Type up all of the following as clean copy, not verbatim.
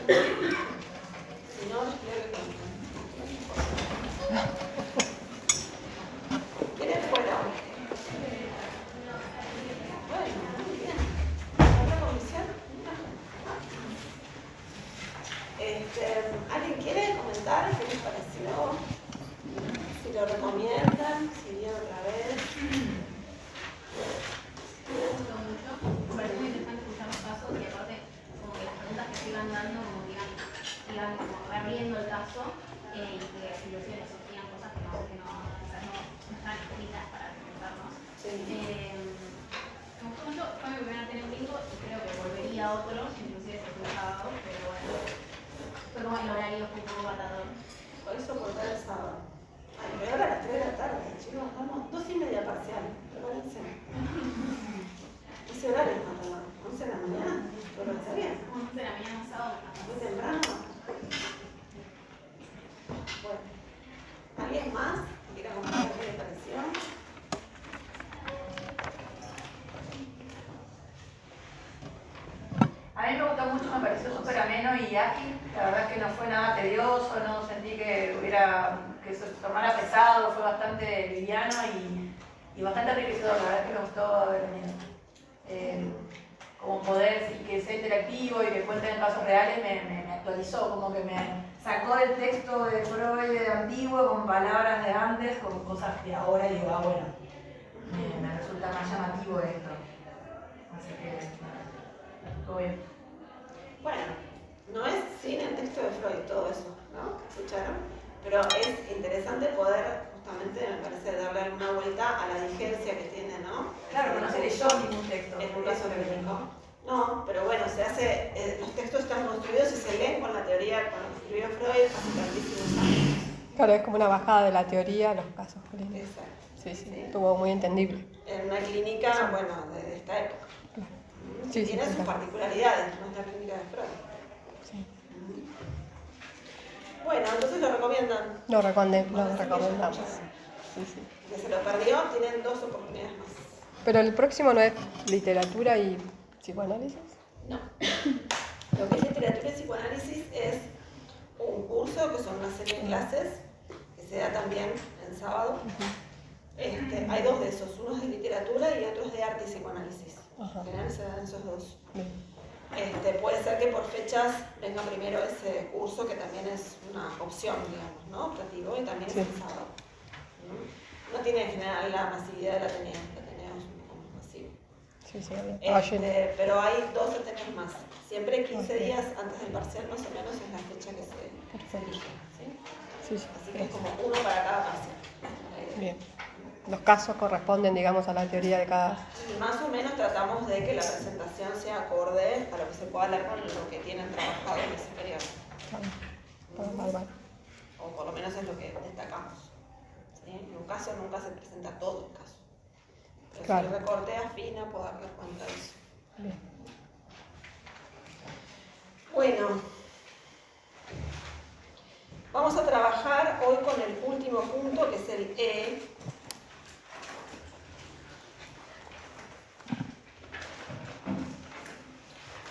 Si no, les pido que cuenten. ¿Quiénes fueron? Bueno, muy bien. ¿Otra comisión? ¿Alguien quiere comentar qué les pareció? Si lo recomiendan, si irían otra vez. Me gustó mucho. Me parece muy interesante escuchar los casos y aparte como que las preguntas que se iban dando como que iban como reabriendo el caso y que inclusive surgían cosas que quizás no están escritas para preguntarnos. Sí. Me gustó mucho, fue mi primer Ateneo Bingo y creo que volvería a otros, inclusive si fue un sábado, pero bueno, fue como el horario fue un poco matador. Por eso cortar el sábado. Ay, pero ahora a las 3 de la tarde, chicos, vamos 2:30 parcial. Prepárense. Ese horario es matador. 11 de la mañana. ¿Pero está bien? 11 de la mañana un sábado. Muy temprano. Bueno. ¿Alguien más que quiera comentar qué le pareció? A mí me gustó mucho, me pareció súper ameno y ágil. La verdad es que no fue nada tedioso, no sentí que se tomara pesado, fue bastante liviano y bastante enriquecedor. La verdad es que me gustó haber venido. Como poder y que sea interactivo y que cuenten casos reales me actualizó, como que me sacó del texto de Freud de antiguo con palabras de antes, con cosas de ahora y digo, bueno, me resulta más llamativo esto. Así que, todo bien. Bueno, no es sin el texto de Freud todo eso, ¿no? ¿Escucharon? Pero es interesante poder, justamente, me parece, darle alguna vuelta a la vigencia que tiene, ¿no? Claro, que no se leyó ningún texto. En un caso clínico. No, pero bueno, se hace, los textos están construidos y se leen con la teoría, con lo que escribió Freud hace tantísimos años. Claro, es como una bajada de la teoría a los casos clínicos. Exacto. Sí, sí, estuvo muy entendible. En una clínica, bueno, de esta época. Sí, Tiene sus particularidades, no es la clínica de Freud. Sí. Bueno, entonces lo recomiendan. Lo Bueno, recomendamos. sí, Sí, sí. que se lo perdió, tienen 2 oportunidades más. Pero el próximo no es literatura y psicoanálisis. No. Lo que es literatura y psicoanálisis es un curso que son una serie de clases que se da también en sábado. Hay 2 de esos, uno es de literatura y otro es de arte y psicoanálisis. En general se dan esos 2. Puede ser que por fechas venga primero ese curso, que también es una opción, digamos, ¿no? Optativo, y también Sí. es el sábado. No tiene en general la masividad del Ateneo, el Ateneo es un poco más masivo. Sí, sí, Pero hay 2 Ateneos más. Siempre 15 días antes del parcial, más o menos, es la fecha que se elige. ¿Sí? Sí, sí. Así que es como uno para cada parcial. Bien. Los casos corresponden, digamos, a la teoría de cada... Y más o menos tratamos de que la presentación sea acorde a lo que se pueda leer con lo que tienen trabajado en ese periodo. Vale. O por lo menos es lo que destacamos. ¿Sí? En un caso nunca se presenta todo el caso. Pero Claro. si el recorte afina, puedo darle cuenta de eso. Bien. Bueno, vamos a trabajar hoy con el último punto, que es el E.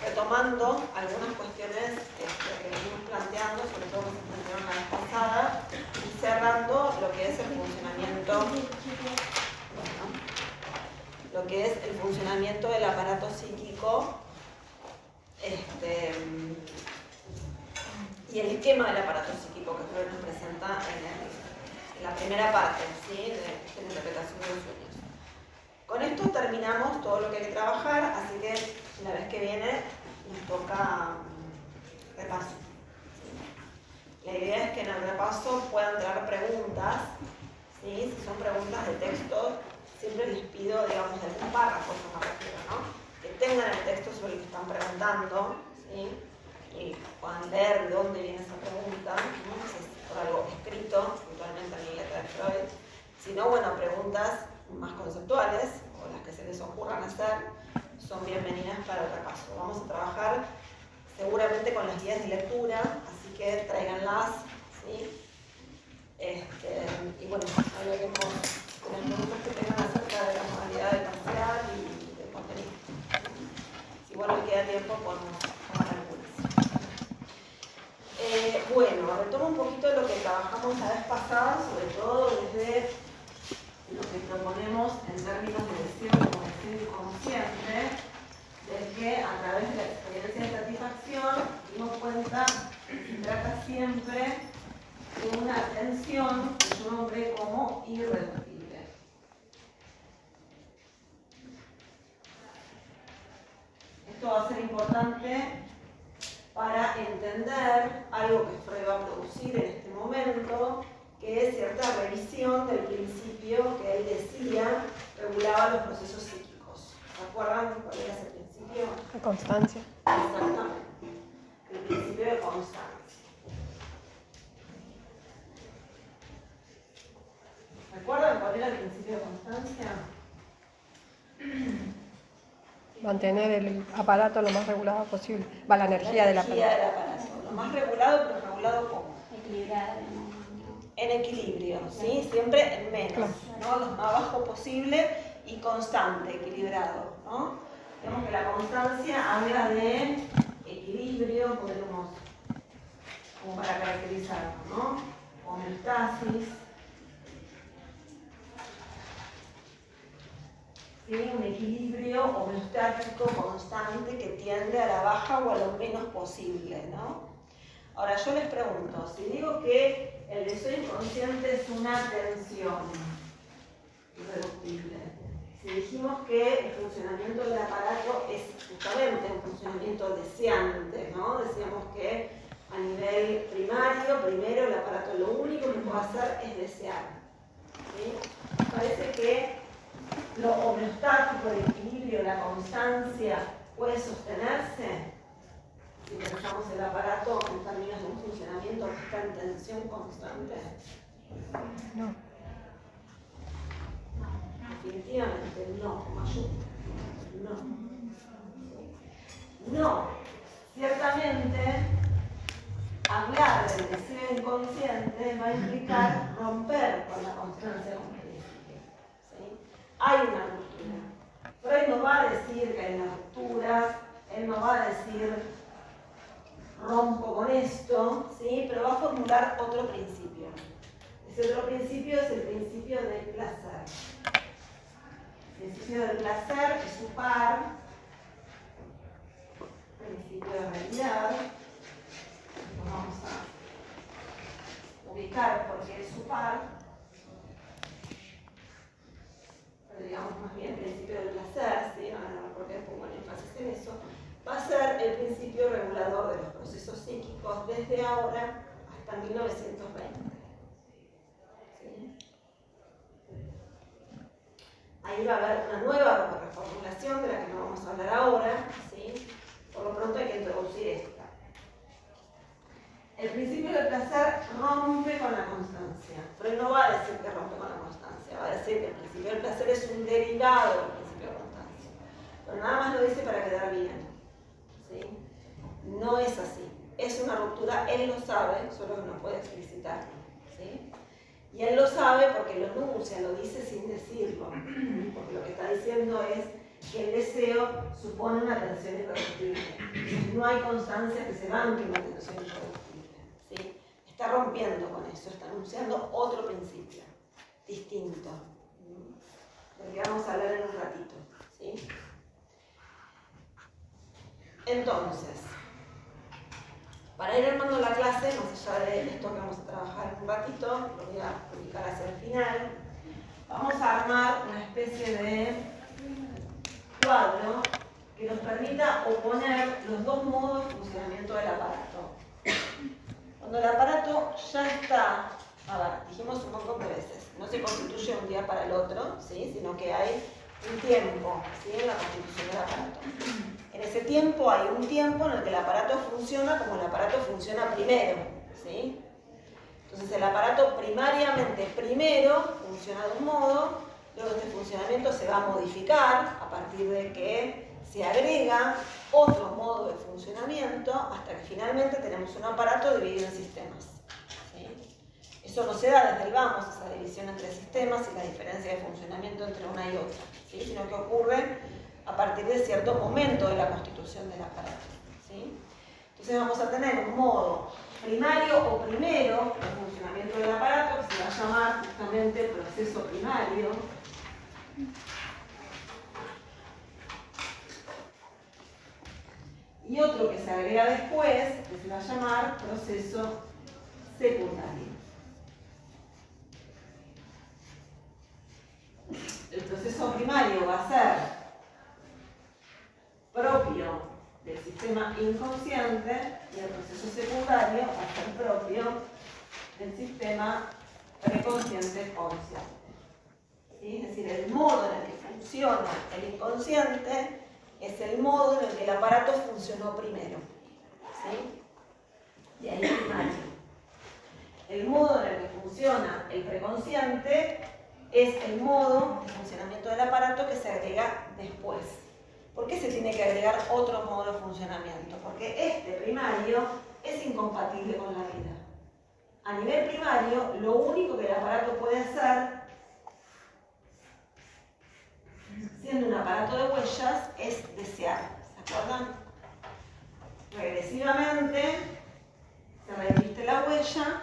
Retomando algunas cuestiones que venimos planteando, sobre todo que se plantearon la vez pasada, y cerrando lo que es el funcionamiento, lo que es el funcionamiento del aparato psíquico y el esquema del aparato psíquico que Freud nos presenta en la primera parte, ¿sí? de la interpretación de los sueños. Con esto terminamos todo lo que hay que trabajar, así que la vez que viene nos toca repaso. La idea es que en el repaso puedan traer preguntas, ¿sí? Si son preguntas de texto, siempre les pido, digamos, de algún párrafo, me refiero, ¿no? Que tengan el texto sobre el que están preguntando, ¿sí? Y puedan leer de dónde viene esa pregunta, ¿no? Si es por algo escrito, puntualmente en la letra de Freud. Si no, bueno, preguntas más conceptuales, o las que se les ocurran hacer, son bienvenidas para el repaso. Vamos a trabajar seguramente con las guías de lectura, así que tráiganlas, ¿sí? Y bueno, hablaremos de las preguntas que tengan acerca de la modalidad del parcial y del contenido. Si igual me queda tiempo, podemos tomar algunas. Bueno, retomo un poquito lo que trabajamos la vez pasada, sobre todo desde lo que proponemos en términos de deseo como deseo inconsciente, de que a través de la experiencia de satisfacción dimos cuenta que se trata siempre de una atención que yo nombré como irreductible. Esto va a ser importante para entender algo que Freud va a producir en este momento, que es cierta revisión del principio que él decía regulaba los procesos psíquicos. ¿Se acuerdan cuál era ese principio? La constancia. Exactamente. El principio de constancia. ¿Recuerdan cuál era el principio de constancia? Mantener el aparato lo más regulado posible. Va la energía del aparato. Lo más regulado, pero regulado ¿cómo? Equilibrado. En equilibrio, ¿sí? Siempre en menos, ¿no? Lo más bajo posible y constante, equilibrado, ¿no? Vemos que la constancia habla de equilibrio, podemos, como para caracterizarlo, ¿no? Homeostasis. ¿Sí? Un equilibrio homeostático constante que tiende a la baja o a lo menos posible, ¿no? Ahora yo les pregunto, si digo que el deseo inconsciente es una tensión irreductible, si dijimos que el funcionamiento del aparato es justamente un funcionamiento deseante, ¿no? Decíamos que a nivel primario, primero el aparato lo único que puede hacer es desear, ¿sí? Parece que lo homeostático, el equilibrio, la constancia puede sostenerse si pensamos el aparato en términos de un funcionamiento que está en tensión constante. No. Definitivamente no, mayúscula. No. No. Ciertamente, hablar del deseo inconsciente va a implicar romper con la constancia como principio. ¿Sí? Hay una ruptura. Freud no va a decir que hay una ruptura, él no va a decir rompo con esto, ¿sí? Pero va a formular otro principio. Ese otro principio es el principio del placer. El principio del placer es su par, principio de realidad. Lo vamos a ubicar porque es su par, pero digamos más bien el principio del placer, ¿sí? No, porque pongo el énfasis en eso. Va a ser el principio regulador de los procesos psíquicos desde ahora hasta 1920. ¿Sí? Ahí va a haber una nueva reformulación de la que no vamos a hablar ahora, ¿sí? Por lo pronto hay que introducir esta. El principio del placer rompe con la constancia, pero no va a decir que rompe con la constancia, va a decir que el principio del placer es un derivado del principio de constancia, pero nada más lo dice para quedar bien. ¿Sí? No es así, es una ruptura, él lo sabe, solo que no puede explicitarlo, ¿sí? Y él lo sabe porque lo enuncia, lo dice sin decirlo, porque lo que está diciendo es que el deseo supone una tensión irreductible, no hay constancia que se banque una tensión irreductible, ¿sí? Está rompiendo con eso, está anunciando otro principio, distinto, del que vamos a hablar en un ratito, ¿sí? Entonces, para ir armando la clase, más allá de esto que vamos a trabajar en un ratito, lo voy a publicar hacia el final, vamos a armar una especie de cuadro que nos permita oponer los dos modos de funcionamiento del aparato. Cuando el aparato ya está, a ver, dijimos un montón de veces, no se constituye de un día para el otro, ¿sí? Sino que hay un tiempo, ¿sí? En la constitución del aparato. En ese tiempo hay un tiempo en el que el aparato funciona como el aparato funciona primero, ¿sí? Entonces el aparato primariamente primero funciona de un modo, luego este funcionamiento se va a modificar a partir de que se agrega otro modo de funcionamiento hasta que finalmente tenemos un aparato dividido en sistemas, ¿sí? Eso no se da desde el vamos, esa división entre sistemas y la diferencia de funcionamiento entre una y otra, ¿sí? Sino que ocurre a partir de cierto momento de la constitución del aparato, ¿sí? Entonces vamos a tener un modo primario o primero de funcionamiento del aparato que se va a llamar justamente proceso primario. Y otro que se agrega después que se va a llamar proceso secundario. El proceso primario va a ser propio del sistema inconsciente y el proceso secundario va a ser propio del sistema preconsciente consciente. ¿Sí? Es decir, el modo en el que funciona el inconsciente es el modo en el que el aparato funcionó primero. ¿Sí? De ahí primario. El modo en el que funciona el preconsciente es el modo de funcionamiento del aparato que se agrega después. ¿Por qué se tiene que agregar otro modo de funcionamiento? Porque este primario es incompatible con la vida. A nivel primario, lo único que el aparato puede hacer, siendo un aparato de huellas, es desear. ¿Se acuerdan? Regresivamente se reviste la huella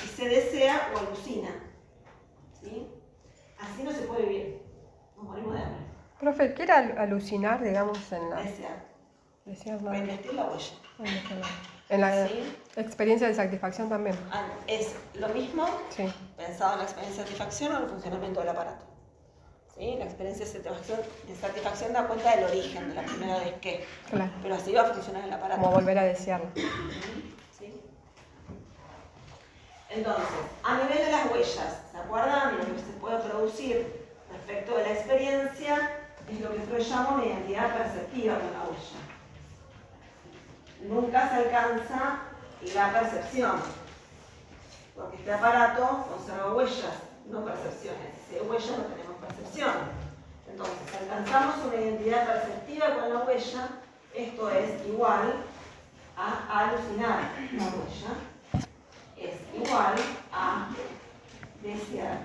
y se desea o alucina. ¿Sí? Así no se puede vivir. Nos morimos de hambre. Profe, ¿qué era alucinar, digamos, en la... Desear. Desear nada. Reinvestir la huella. En la ¿Sí? experiencia de satisfacción también. Es lo mismo Sí. pensado en la experiencia de satisfacción o en el funcionamiento del aparato. ¿Sí? La experiencia de satisfacción da cuenta del origen, de la primera vez que. Claro. Pero así va a funcionar el aparato. Como volver a desearlo. ¿Sí? Entonces, a nivel de las huellas, ¿se acuerdan? Lo que se puede producir respecto de la experiencia es lo que Freud llama una identidad perceptiva con la huella. Nunca se alcanza la percepción, porque este aparato conserva huellas, no percepciones. Si hay huellas no tenemos percepción. Entonces, alcanzamos una identidad perceptiva con la huella, esto es igual a alucinar la huella, es igual a desear.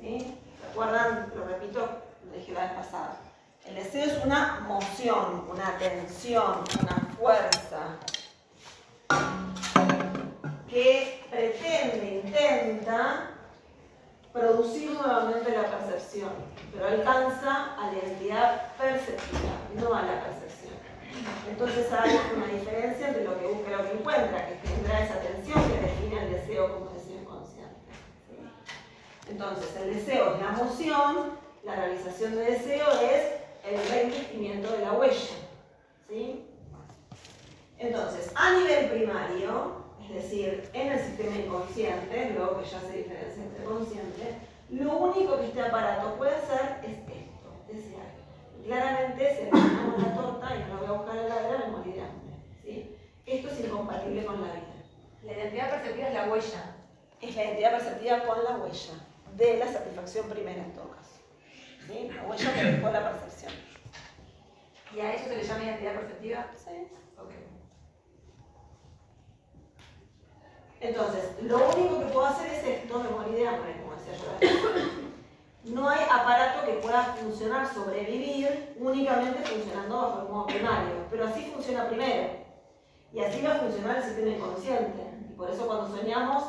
¿Sí? ¿Se acuerdan? Lo repito, lo dije la vez pasada. El deseo es una moción, una tensión, una fuerza que pretende, intenta producir nuevamente la percepción, pero alcanza a la identidad perceptiva, no a la percepción. Entonces hay una diferencia entre lo que busca y lo que encuentra, que tendrá esa tensión que define el deseo como deseo inconsciente. Entonces el deseo es la moción, la realización de deseo es el reinvestimiento de la huella. ¿Sí? Entonces, a nivel primario, es decir, en el sistema inconsciente, luego que ya se diferencia entre consciente, lo único que este aparato puede hacer es esto, desear. Y claramente, si le ponemos la torta y no lo voy a buscar en la heladera, me moriré de hambre. ¿Sí? Esto es incompatible con la vida. La identidad perceptiva es la huella. Es la identidad perceptiva con la huella, de la satisfacción primera en todo caso. ¿Sí? La huella que dejó la percepción. ¿Y a eso se le llama identidad perceptiva? Sí. Ok. Entonces, lo único que puedo hacer es esto, me morí de hambre, como decía yo. No hay aparato que pueda funcionar, sobrevivir, únicamente funcionando bajo el modo primario. Pero así funciona primero. Y así va a funcionar el sistema inconsciente. Y por eso cuando soñamos,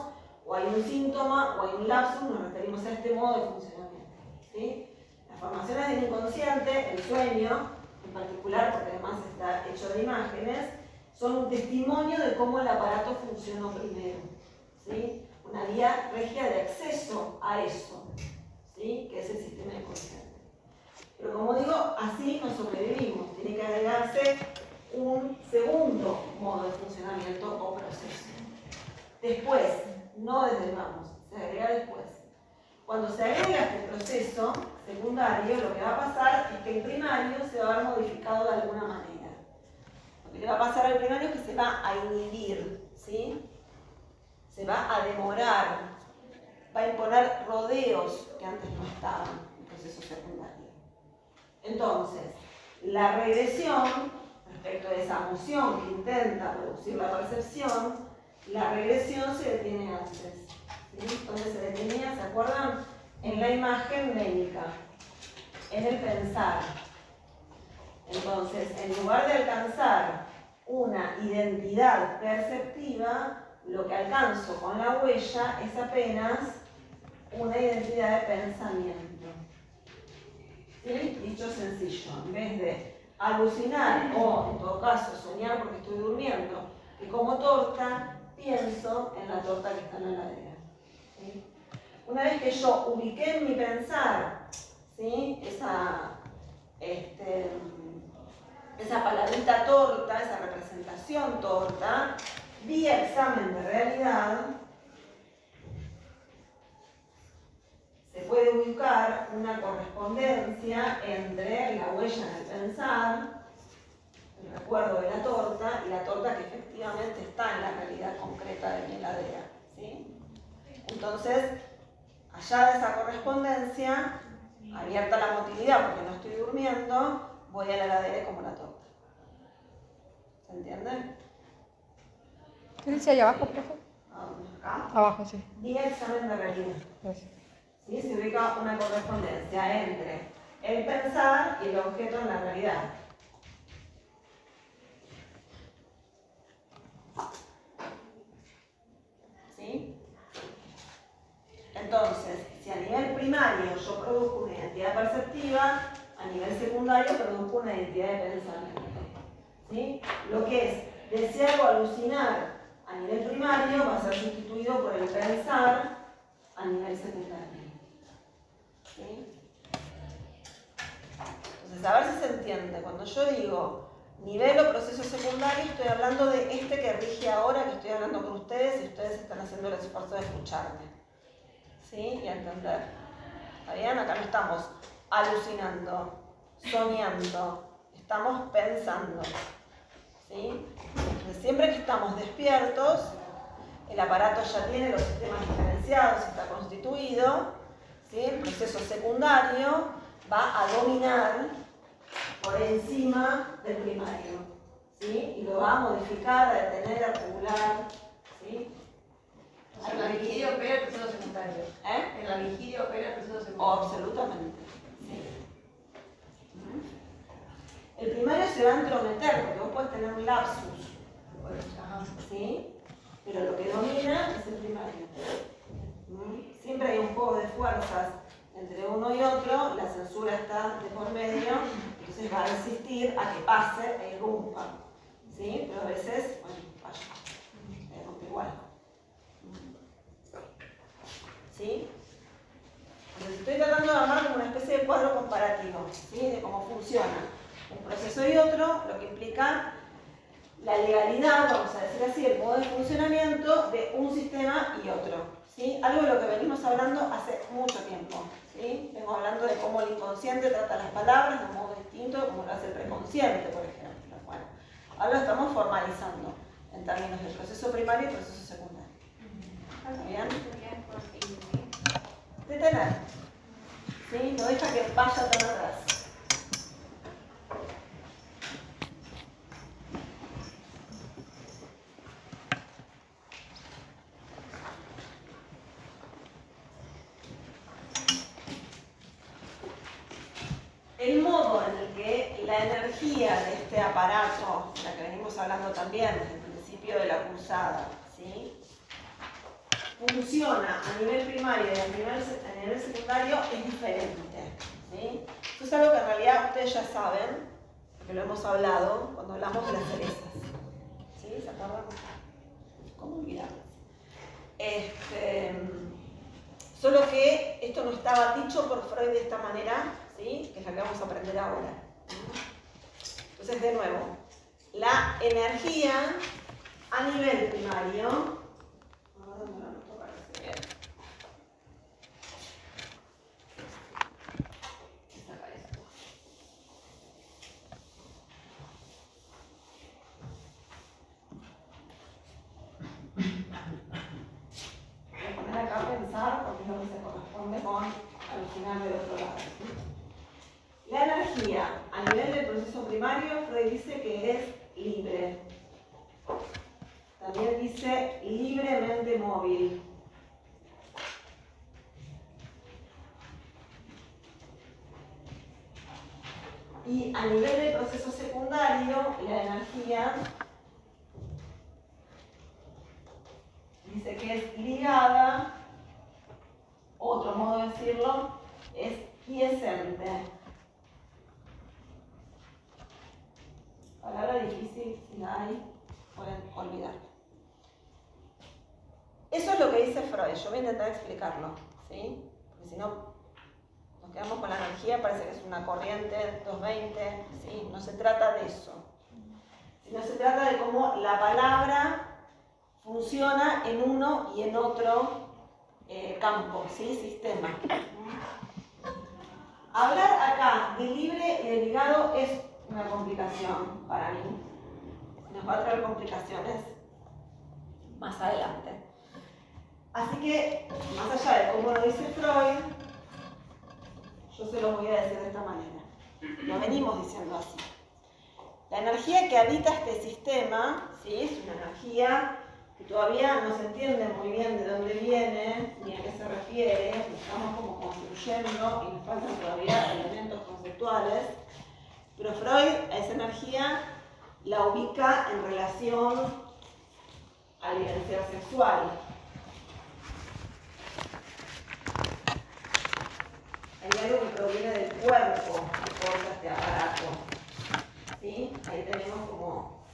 o hay un síntoma, o hay un lapsus, nos referimos a este modo de funcionamiento. ¿Sí? Las formaciones del inconsciente, el sueño, en particular, porque además está hecho de imágenes, son un testimonio de cómo el aparato funcionó primero. ¿Sí? Una vía regia de acceso a eso, ¿sí? Que es el sistema inconsciente. Pero como digo, así no sobrevivimos. Tiene que agregarse un segundo modo de funcionamiento o proceso. Después, no desde el vamos, se agrega después. Cuando se agrega este proceso secundario, lo que va a pasar es que el primario se va a ver modificado de alguna manera. Lo que le va a pasar al primario es que se va a inhibir, ¿sí? Se va a demorar, va a imponer rodeos que antes no estaban en el proceso secundario. Entonces, la regresión, respecto de esa emoción que intenta producir la percepción, la regresión se detiene antes. ¿Sí? Entonces se detenía, ¿se acuerdan? En la imagen médica, en el pensar. Entonces, en lugar de alcanzar una identidad perceptiva, lo que alcanzo con la huella es apenas una identidad de pensamiento. ¿Sí? Dicho sencillo, en vez de alucinar o, en todo caso, soñar porque estoy durmiendo, que como torta, pienso en la torta que está en la heladera. ¿Sí? Una vez que yo ubiqué en mi pensar, ¿sí? Esa palabrita torta, esa representación torta, vía examen de realidad, se puede ubicar una correspondencia entre la huella en el pensar, el recuerdo de la torta, y la torta que efectivamente está en la realidad concreta de mi heladera. ¿Sí? Entonces, allá de esa correspondencia, abierta la motilidad porque no estoy durmiendo, voy a la heladera y como la torta. ¿Se entiende? ¿Qué dice ahí abajo, profe? Acá. Abajo, sí. Vía examen de realidad. Gracias. ¿Sí? Se ubica una correspondencia entre el pensar y el objeto en la realidad. ¿Sí? Entonces, si a nivel primario yo produzco una identidad perceptiva, a nivel secundario produzco una identidad de pensamiento. ¿Sí? Lo que es desear o alucinar a nivel primario va a ser sustituido por el pensar a nivel secundario. ¿Sí? Entonces, a ver si se entiende. Cuando yo digo nivel o proceso secundario, estoy hablando de este que rige ahora, que estoy hablando con ustedes y ustedes están haciendo el esfuerzo de escucharme. ¿Sí? Y a entender. ¿Está bien? Acá no estamos alucinando, soñando, estamos pensando. ¿Sí? Entonces, siempre que estamos despiertos, el aparato ya tiene los sistemas diferenciados, está constituido. ¿Sí? El proceso secundario va a dominar por encima del primario. ¿Sí? Y lo va a modificar, a detener, a regular. ¿Sí? O sea, la vigilia opera el proceso secundario. En la vigilia opera el proceso secundario. Absolutamente. Sí. El primario se va a entrometer, porque vos podés tener un lapsus. ¿Sí? Pero lo que domina es el primario. Siempre hay un juego de fuerzas entre uno y otro, la censura está de por medio, entonces va a resistir a que pase e irrumpa. ¿Sí? Pero a veces, bueno, vaya, rompe igual. ¿Sí? Entonces estoy tratando de armar como una especie de cuadro comparativo, ¿sí? De cómo funciona un proceso y otro, lo que implica la legalidad, vamos a decir así, el modo de funcionamiento de un sistema y otro. ¿Sí? Algo de lo que venimos hablando hace mucho tiempo. ¿Sí? Vengo hablando de cómo el inconsciente trata las palabras de un modo distinto de cómo lo hace el preconsciente, por ejemplo. Bueno, ahora lo estamos formalizando en términos de proceso primario y proceso secundario. ¿Está bien? Detener. ¿Sí? No deja que vaya tan atrás. El modo en el que la energía de este aparato, de la que venimos hablando también desde el principio de la cruzada, ¿sí? Funciona a nivel primario y a nivel secundario es diferente. ¿Sí? Eso es algo que en realidad ustedes ya saben, porque lo hemos hablado cuando hablamos de las cerezas. ¿Sí? ¿Se acuerdan? ¿Cómo olvidarlas? Solo que esto no estaba dicho por Freud de esta manera, ¿sí? Que es la que vamos a aprender ahora. Entonces, de nuevo, la energía a nivel primario, acá a pensar, porque es lo que se corresponde con alucinar del otro lado. La energía a nivel del proceso primario, Freud dice que es libre. También dice libremente móvil. Y a nivel del proceso secundario, la energía dice que es ligada, otro modo de decirlo es quiescente. Palabra difícil, si la hay, pueden olvidar. Eso es lo que dice Freud. Yo voy a intentar explicarlo, ¿sí? Porque si no, nos quedamos con la energía, parece que es una corriente 220, ¿sí? No se trata de eso. Sino se trata de cómo la palabra funciona en uno y en otro campo, ¿sí? Sistema. Hablar acá de libre y de ligado es una complicación para mí. Nos va a traer complicaciones más adelante. Así que, más allá de cómo lo dice Freud, yo se lo voy a decir de esta manera. Lo venimos diciendo así. La energía que habita este sistema, ¿sí? Es una energía que todavía no se entiende muy bien de dónde viene ni a qué se refiere, lo estamos como construyendo y nos faltan todavía elementos conceptuales, pero Freud a esa energía la ubica en relación al vivencial sexual. Hay algo que proviene del cuerpo que porta este aparato. ¿Sí? Ahí tenemos como,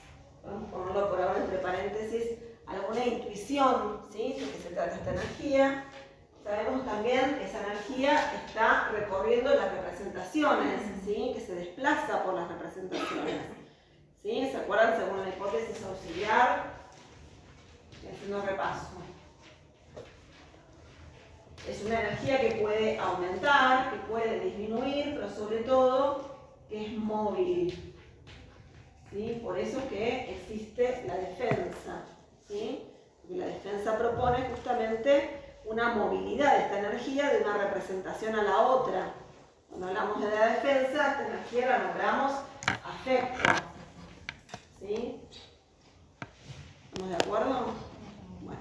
vamos a ponerlo por ahora entre paréntesis, alguna intuición, ¿sí? De qué se trata esta energía. Sabemos también que esa energía está recorriendo las representaciones, ¿sí? Que se desplaza por las representaciones. ¿Sí? ¿Se acuerdan según la hipótesis auxiliar? Estoy haciendo repaso. Es una energía que puede aumentar, que puede disminuir, pero sobre todo que es móvil. ¿Sí? Por eso que existe la defensa. ¿Sí? Porque la defensa propone justamente una movilidad de esta energía de una representación a la otra. Cuando hablamos de la defensa, esta energía la nombramos afecto. ¿Sí? ¿Estamos de acuerdo? Bueno.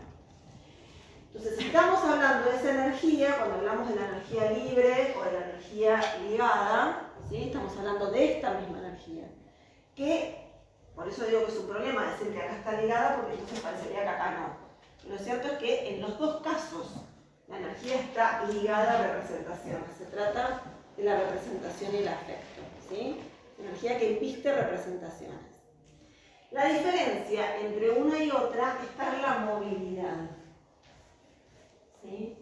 Entonces, estamos hablando de esa energía, cuando hablamos de la energía libre o de la energía ligada, ¿sí? Estamos hablando de esta misma energía. Que, por eso digo que es un problema decir que acá está ligada, porque entonces parecería que acá no. Lo cierto es que en los dos casos la energía está ligada a representaciones. Se trata de la representación y el afecto, ¿sí? Energía que viste representaciones. La diferencia entre una y otra está en la movilidad. ¿Sí?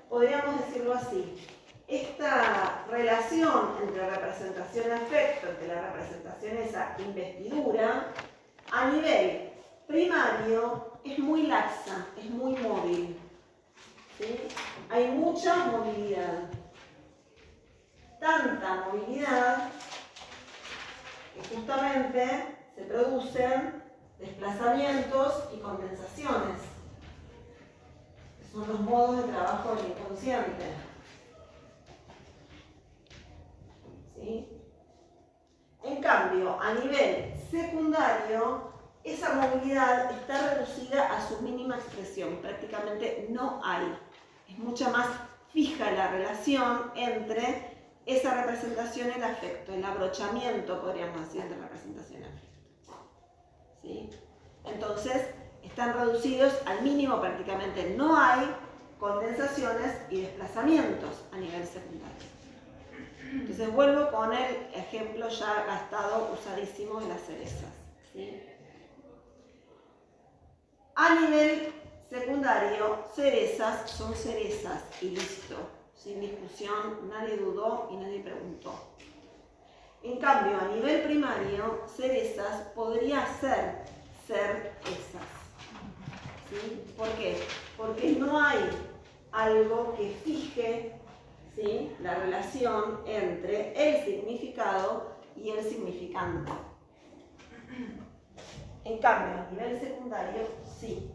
Podríamos decirlo así. Esta relación entre representación y afecto, entre la representación y esa investidura, a nivel primario es muy laxa, es muy móvil. ¿Sí? Hay mucha movilidad. Tanta movilidad que justamente se producen desplazamientos y condensaciones. Son los modos de trabajo del inconsciente. ¿Sí? En cambio, a nivel secundario, esa movilidad está reducida a su mínima expresión, prácticamente no hay. Es mucha más fija la relación entre esa representación y el afecto, el abrochamiento, podríamos decir, de representación y afecto. ¿Sí? Entonces, están reducidos al mínimo prácticamente. No hay condensaciones y desplazamientos a nivel secundario. Entonces vuelvo con el ejemplo ya gastado, usadísimo de las cerezas. ¿Sí? A nivel secundario, cerezas son cerezas y listo. Sin discusión, nadie dudó y nadie preguntó. En cambio, a nivel primario, cerezas podría ser esas. ¿Sí? ¿Por qué? Porque no hay algo que fije, ¿sí?, la relación entre el significado y el significante. En cambio, a nivel secundario, sí.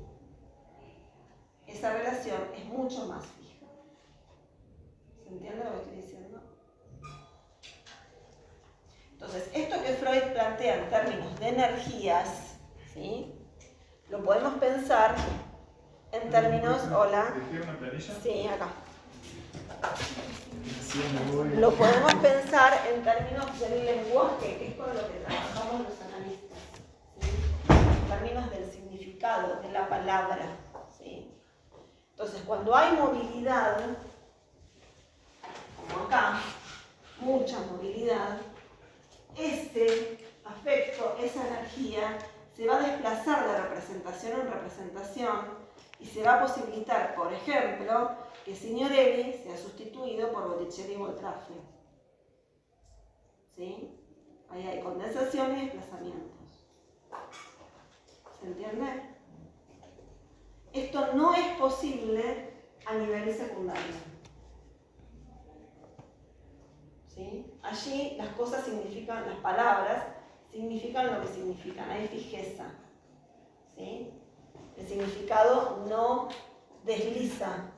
Esa relación es mucho más fija. ¿Se entiende lo que estoy diciendo? Entonces, esto que Freud plantea en términos de energías, ¿sí?, lo podemos pensar en términos... Hola. ¿Una planilla? Sí, acá. Lo podemos pensar en términos del lenguaje, que es con lo que trabajamos los analistas, ¿sí? En términos del significado. significado de la palabra, ¿sí? Entonces, cuando hay movilidad, como acá, mucha movilidad, ese afecto, esa energía, se va a desplazar de representación en representación y se va a posibilitar, por ejemplo, que Signorelli sea sustituido por Botticelli y Boltraffio. ¿Sí? Ahí hay condensación y desplazamientos. ¿Se entiende? Esto no es posible a nivel secundario. ¿Sí? Allí las cosas significan, las palabras significan lo que significan, hay fijeza. ¿Sí? El significado no desliza,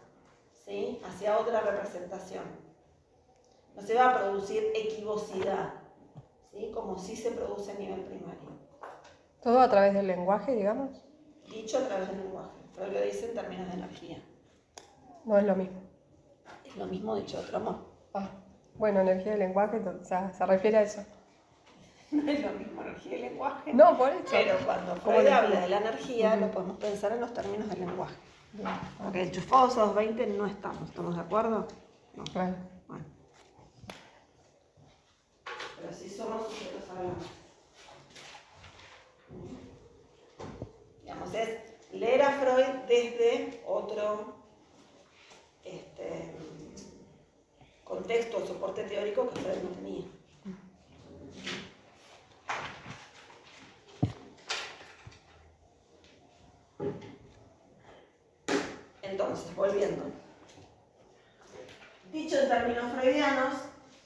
¿sí?, hacia otra representación. No se va a producir equivocidad, ¿sí?, como sí se produce a nivel primario. ¿Todo a través del lenguaje, digamos? Dicho a través del lenguaje, pero lo dice en términos de energía. No es lo mismo. Es lo mismo dicho de otro modo. Ah, bueno, energía del lenguaje, entonces, se refiere a eso. No es lo mismo energía y lenguaje. No, por eso. Pero cuando Freud habla de la energía, lo podemos pensar en los términos del lenguaje. Porque enchufados a 220 no ¿estamos de acuerdo? No. Claro. Bueno. Pero sí somos sujetos hablantes. Digamos, es leer a Freud desde otro contexto o soporte teórico que Freud no tenía. Entonces, volviendo. Dicho en términos freudianos,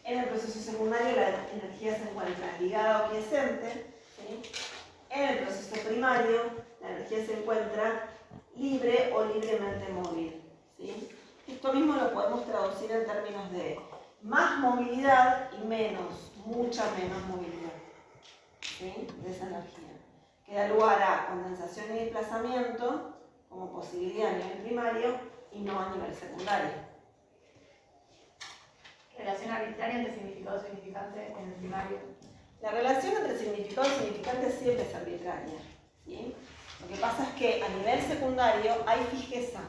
en el proceso secundario la energía se encuentra ligada o quiescente, ¿sí? En el proceso primario la energía se encuentra libre o libremente móvil, ¿sí? Esto mismo lo podemos traducir en términos de más movilidad y mucha menos movilidad, ¿sí?, de esa energía, que da lugar a condensación y desplazamiento como posibilidad a nivel primario y no a nivel secundario. Relación arbitraria entre significado y significante en el primario. La relación entre significado y significante siempre es arbitraria, ¿sí? Lo que pasa es que a nivel secundario hay fijeza.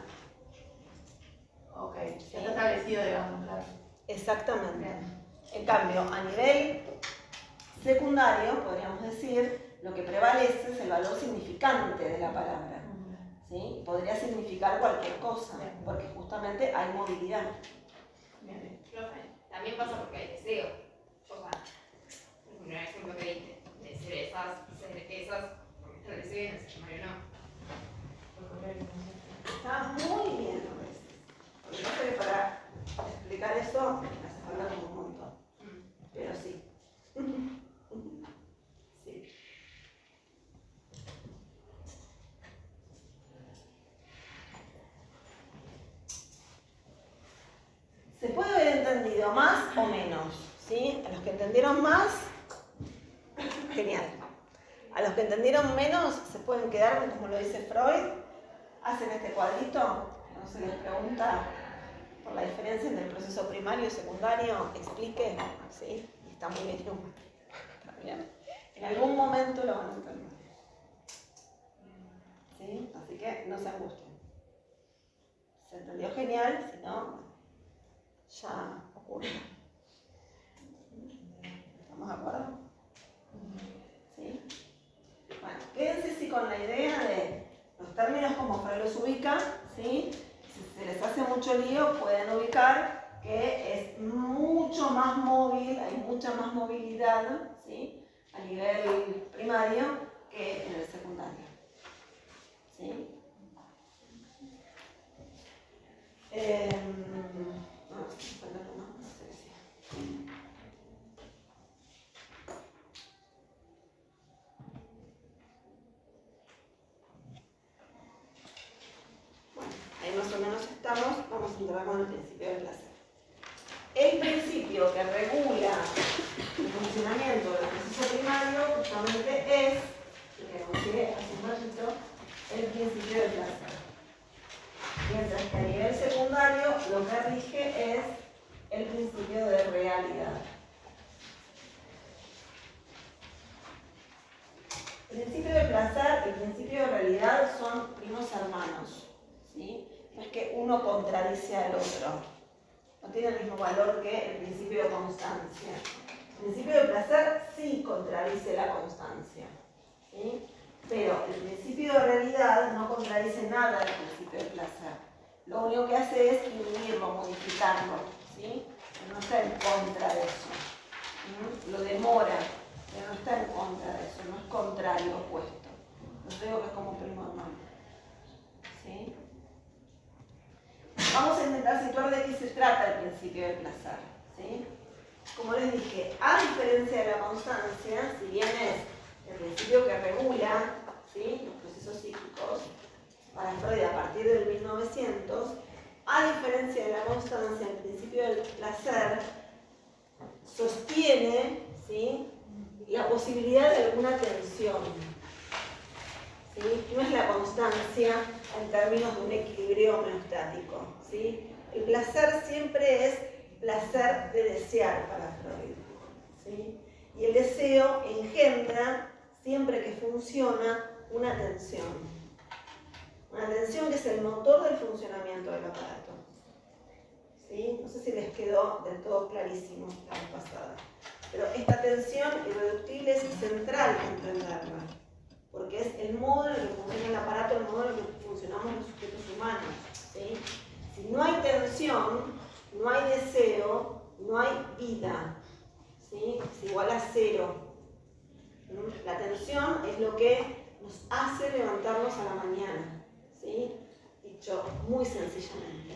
Ok, ya está establecido, digamos, claro. Exactamente. Bien. En cambio, a nivel secundario, podríamos decir, lo que prevalece es el valor significante de la palabra. ¿Sí? Podría significar cualquier cosa, porque justamente hay movilidad. Bien. También pasa porque hay deseo. O sea, el primer ejemplo que diste, de cerezas, porque está el deseo y en el primario no. Está muy bien, a veces. Porque pasa que para explicar eso me hace falta como un montón. Pero sí. Sí. Se puede haber entendido más o menos, ¿sí? A los que entendieron más, genial. A los que entendieron menos, se pueden quedar, como lo dice Freud, hacen este cuadrito, no se les pregunta por la diferencia entre el proceso primario y secundario, explique, ¿sí? Y está muy bien. Está bien. En algún momento lo van a entender. ¿Sí? Así que no se angustien. Se entendió genial, si no, ya ocurre. ¿Estamos de acuerdo? ¿Sí? Bueno, quédense sí con la idea de los términos como Freud los ubica, ¿sí? Si se les hace mucho lío, pueden ubicar que es mucho más móvil, hay mucha más movilidad, ¿sí?, a nivel primario que en el secundario. ¿Sí? Ahí más o menos estamos, vamos a entrar con el principio del placer. El principio que regula el funcionamiento del proceso primario justamente es, que consigue hace un ratito, el principio del placer. Mientras que a nivel secundario lo que rige es el principio de realidad. El principio de placer, el principio de realidad realidad son primos hermanos, ¿sí? No es que uno contradice al otro, no tiene el mismo valor que el principio de constancia. El principio de placer sí contradice la constancia, ¿sí? Pero el principio de realidad no contradice nada del principio de placer. Lo único que hace es inhibirlo, modificarlo, ¿sí? No está en contra de eso, ¿sí? Lo demora, pero no está en contra de eso, no es contrario, opuesto. No digo que es como primo hermano, ¿sí? Vamos a intentar situar de qué se trata el principio del placer, ¿sí? Como les dije, a diferencia de la constancia, si bien es el principio que regula, ¿sí?, los procesos psíquicos, para Freud a partir del 1900, a diferencia de la constancia, el principio del placer sostiene, ¿sí?, la posibilidad de alguna tensión, ¿sí? No es la constancia en términos de un equilibrio homeostático, ¿sí? El placer siempre es placer de desear para Freud, ¿sí? Y el deseo engendra, siempre que funciona, una tensión. Una tensión que es el motor del funcionamiento del aparato, ¿sí? No sé si les quedó del todo clarísimo la vez pasada. Pero esta tensión irreductible es central comprenderla, porque es el modo en el que funciona el aparato, el modo en el que funcionamos los sujetos humanos, ¿sí? Si no hay tensión, no hay deseo, no hay vida, ¿sí? Es igual a cero. La tensión es lo que nos hace levantarnos a la mañana, ¿sí? Dicho muy sencillamente.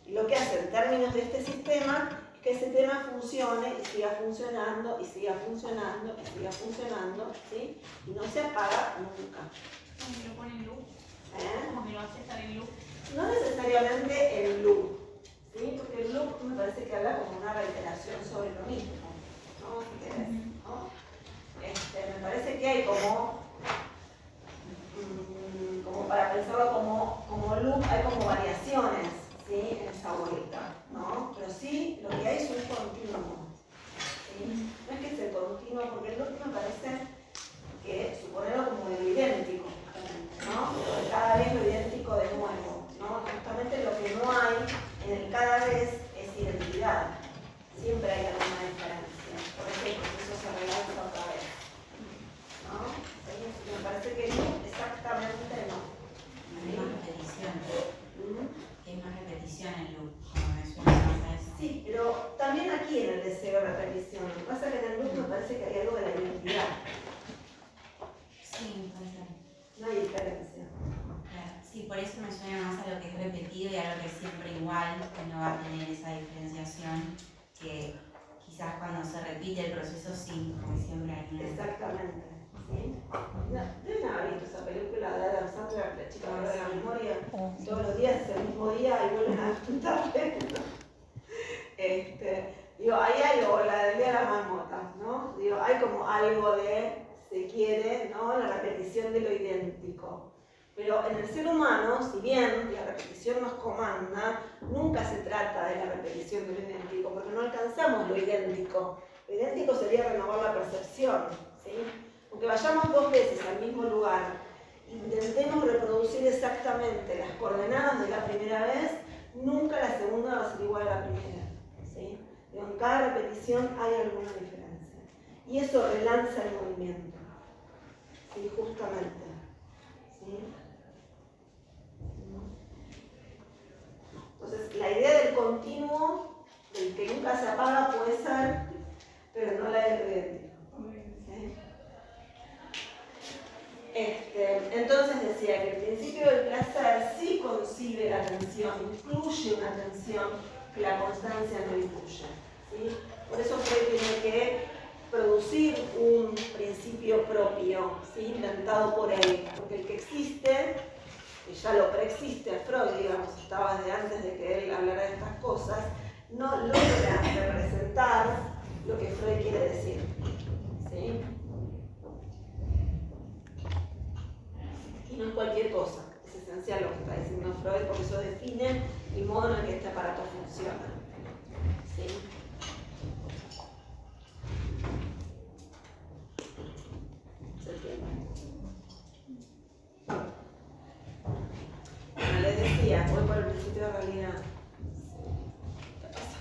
Y lo que hace en términos de este sistema es que ese tema funcione y siga funcionando, y siga funcionando, y siga funcionando, ¿sí? Y no se apaga nunca. ¿Cómo que lo pone en loop? ¿Eh? ¿Cómo que lo hace estar en loop? No necesariamente el loop, ¿sí? Porque el loop me parece que habla como una reiteración sobre lo mismo, ¿no? Si querés, ¿no? Me parece que hay como para pensarlo como loop, hay como variaciones, ¿sí?, en esa vuelta, ¿no? Pero sí, lo que hay es un continuo, ¿sí? No es que es el continuo, porque el loop me parece que suponerlo como de lo idéntico, ¿no? Pero de cada vez lo idéntico de nuevo, ¿no? Justamente lo que no hay en el cada vez es identidad. Siempre hay alguna diferencia. Por eso el proceso se relanza otra vez, ¿no? Me parece que exactamente no. Hay más repetición. Hay más repetición en loop, como me suena más a eso. Sí, pero también aquí en el deseo de repetición. Lo que pasa es que en el loop me parece que hay algo de la identidad. Sí, puede ser. No hay diferencia. Claro. Sí, por eso me suena más a lo que es repetido y a lo que es siempre igual, que no va a tener esa diferenciación, que quizás cuando se repite el proceso sí, porque siempre hay una... Exactamente. ¿Sí? No, deben haber visto esa película de Adam Sandler, La chica de la memoria. Todos los días es el mismo día y vuelven a juntarse. Digo, ahí hay algo, la del día de las marmotas, ¿no? Digo, hay como algo de, se quiere, ¿no?, la repetición de lo idéntico. Pero en el ser humano, si bien la repetición nos comanda, nunca se trata de la repetición de lo idéntico, porque no alcanzamos lo idéntico. Lo idéntico sería renovar la percepción, ¿sí? Aunque vayamos 2 veces al mismo lugar, intentemos reproducir exactamente las coordenadas de la primera vez, nunca la segunda va a ser igual a la primera, ¿sí? Pero en cada repetición hay alguna diferencia. Y eso relanza el movimiento, ¿sí?, justamente, ¿sí? Entonces, la idea del continuo, del que nunca se apaga, puede ser, pero no la del idéntico. ¿Sí? Entonces decía que el principio del placer sí concibe la tensión, incluye una tensión que la constancia no incluye, ¿sí? Por eso Freud tiene que producir un principio propio, ¿sí?, inventado por él, porque el que existe, y ya lo preexiste a Freud, digamos, estaba desde antes de que él hablara de estas cosas, no logra representar lo que Freud quiere decir, ¿sí? Y no es cualquier cosa, es esencial lo que está diciendo Freud, porque eso define el modo en el que este aparato funciona, ¿sí? ¿Se entiende? voy por el principio de realidad. ¿Qué pasa?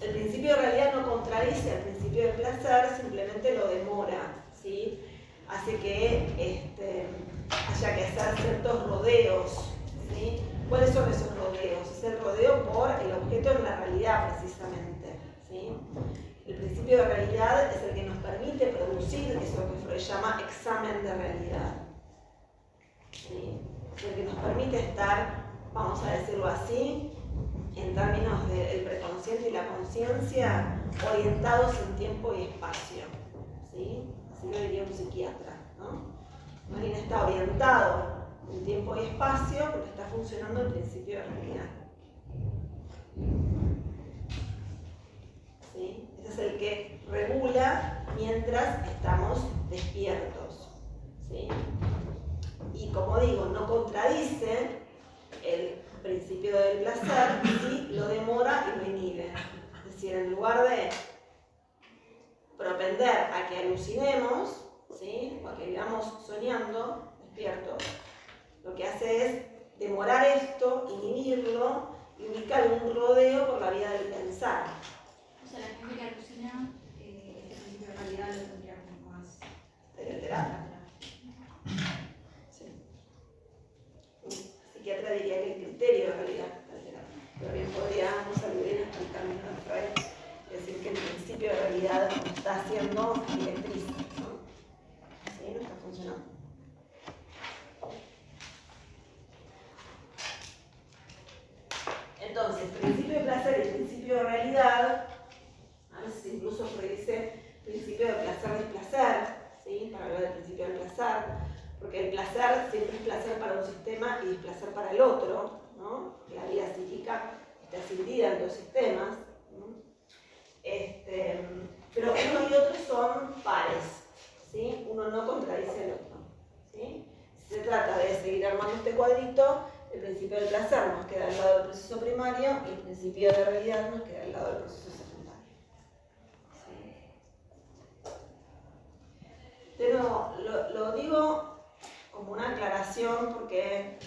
El principio de realidad no contradice al principio del placer, simplemente lo demora, ¿sí? Hace que haya que hacer ciertos rodeos, ¿sí? ¿Cuáles son esos rodeos? Es el rodeo por el objeto en la realidad, precisamente, ¿sí? El principio de realidad es el que nos permite producir eso que Freud llama examen de realidad, ¿sí? Es el que nos permite estar, vamos a decirlo así, en términos del preconsciente y la conciencia, orientados en tiempo y espacio, ¿sí? Así lo diría un psiquiatra, ¿no? Alguien está orientado en tiempo y espacio porque está funcionando el principio de realidad. ¿Sí? Ese es el que regula mientras estamos despiertos, ¿sí? Y como digo, no contradice el principio del placer, sí lo demora y lo inhibe. Es decir, en lugar de propender a que alucinemos, ¿sí? O a que vivamos soñando, despiertos, lo que hace es demorar esto, inhibirlo y ubicar un rodeo por la vía del pensar. O sea, la gente que alucina, este principio de realidad lo tendría como más Terapia. Sí. Un psiquiatra diría que el criterio de realidad es la terapia. Pero bien podríamos aludir al camino de Freud y decir que el principio de realidad está siendo directriz, ¿no? ¿Sí? No está funcionando. Entonces, principio de placer y principio de realidad, a veces incluso Freud dice principio de placer-displacer, ¿sí? Para hablar del principio del placer, porque el placer siempre es placer para un sistema y displacer para el otro, ¿no? La vida psíquica está dividida en dos sistemas, ¿no? Pero uno y otro son pares, ¿sí? Uno no contradice al otro, ¿sí? Si se trata de seguir armando este cuadrito, el principio del placer nos queda al lado del proceso primario y el principio de realidad nos queda al lado del proceso secundario. ¿Sí? Pero lo digo como una aclaración porque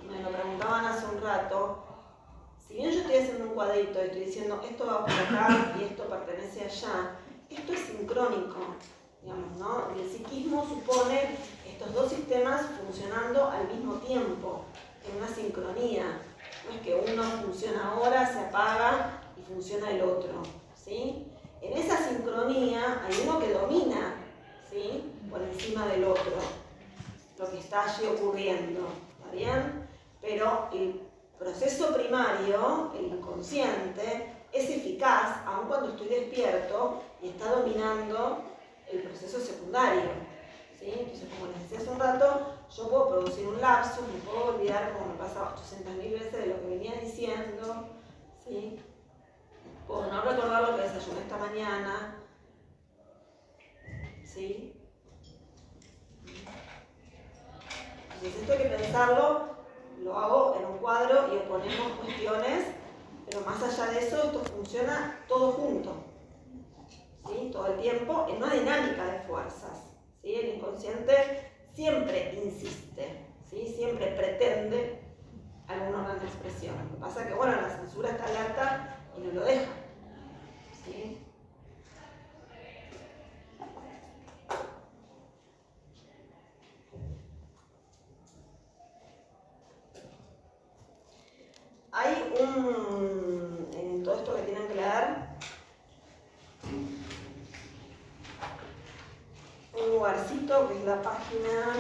me lo preguntaban hace un rato. Si bien yo estoy haciendo un cuadrito y estoy diciendo esto va por acá y esto pertenece allá, esto es sincrónico, digamos, ¿no? El psiquismo supone estos dos sistemas funcionando al mismo tiempo, en una sincronía. No es que uno funciona ahora, se apaga y funciona el otro, ¿sí? En esa sincronía hay uno que domina, ¿sí? Por encima del otro, lo que está allí ocurriendo, ¿está bien? Pero el proceso primario, el inconsciente, es eficaz aun cuando estoy despierto y está dominando el proceso secundario, ¿sí? Entonces, como les decía hace un rato, yo puedo producir un lapsus, me puedo olvidar, como me pasa 800.000 veces, de lo que venía diciendo, ¿sí? Puedo no recordar lo que desayuné esta mañana, ¿sí? Entonces esto hay que pensarlo, lo hago en un cuadro y oponemos cuestiones, pero más allá de eso, esto funciona todo junto, ¿sí? Todo el tiempo, en una dinámica de fuerzas, ¿sí? El inconsciente siempre insiste, ¿sí? Siempre pretende algún orden de expresión. Lo que pasa es que, bueno, la censura está alerta y no lo deja, ¿sí? Hay en todo esto que tienen que leer, un lugarcito que es la página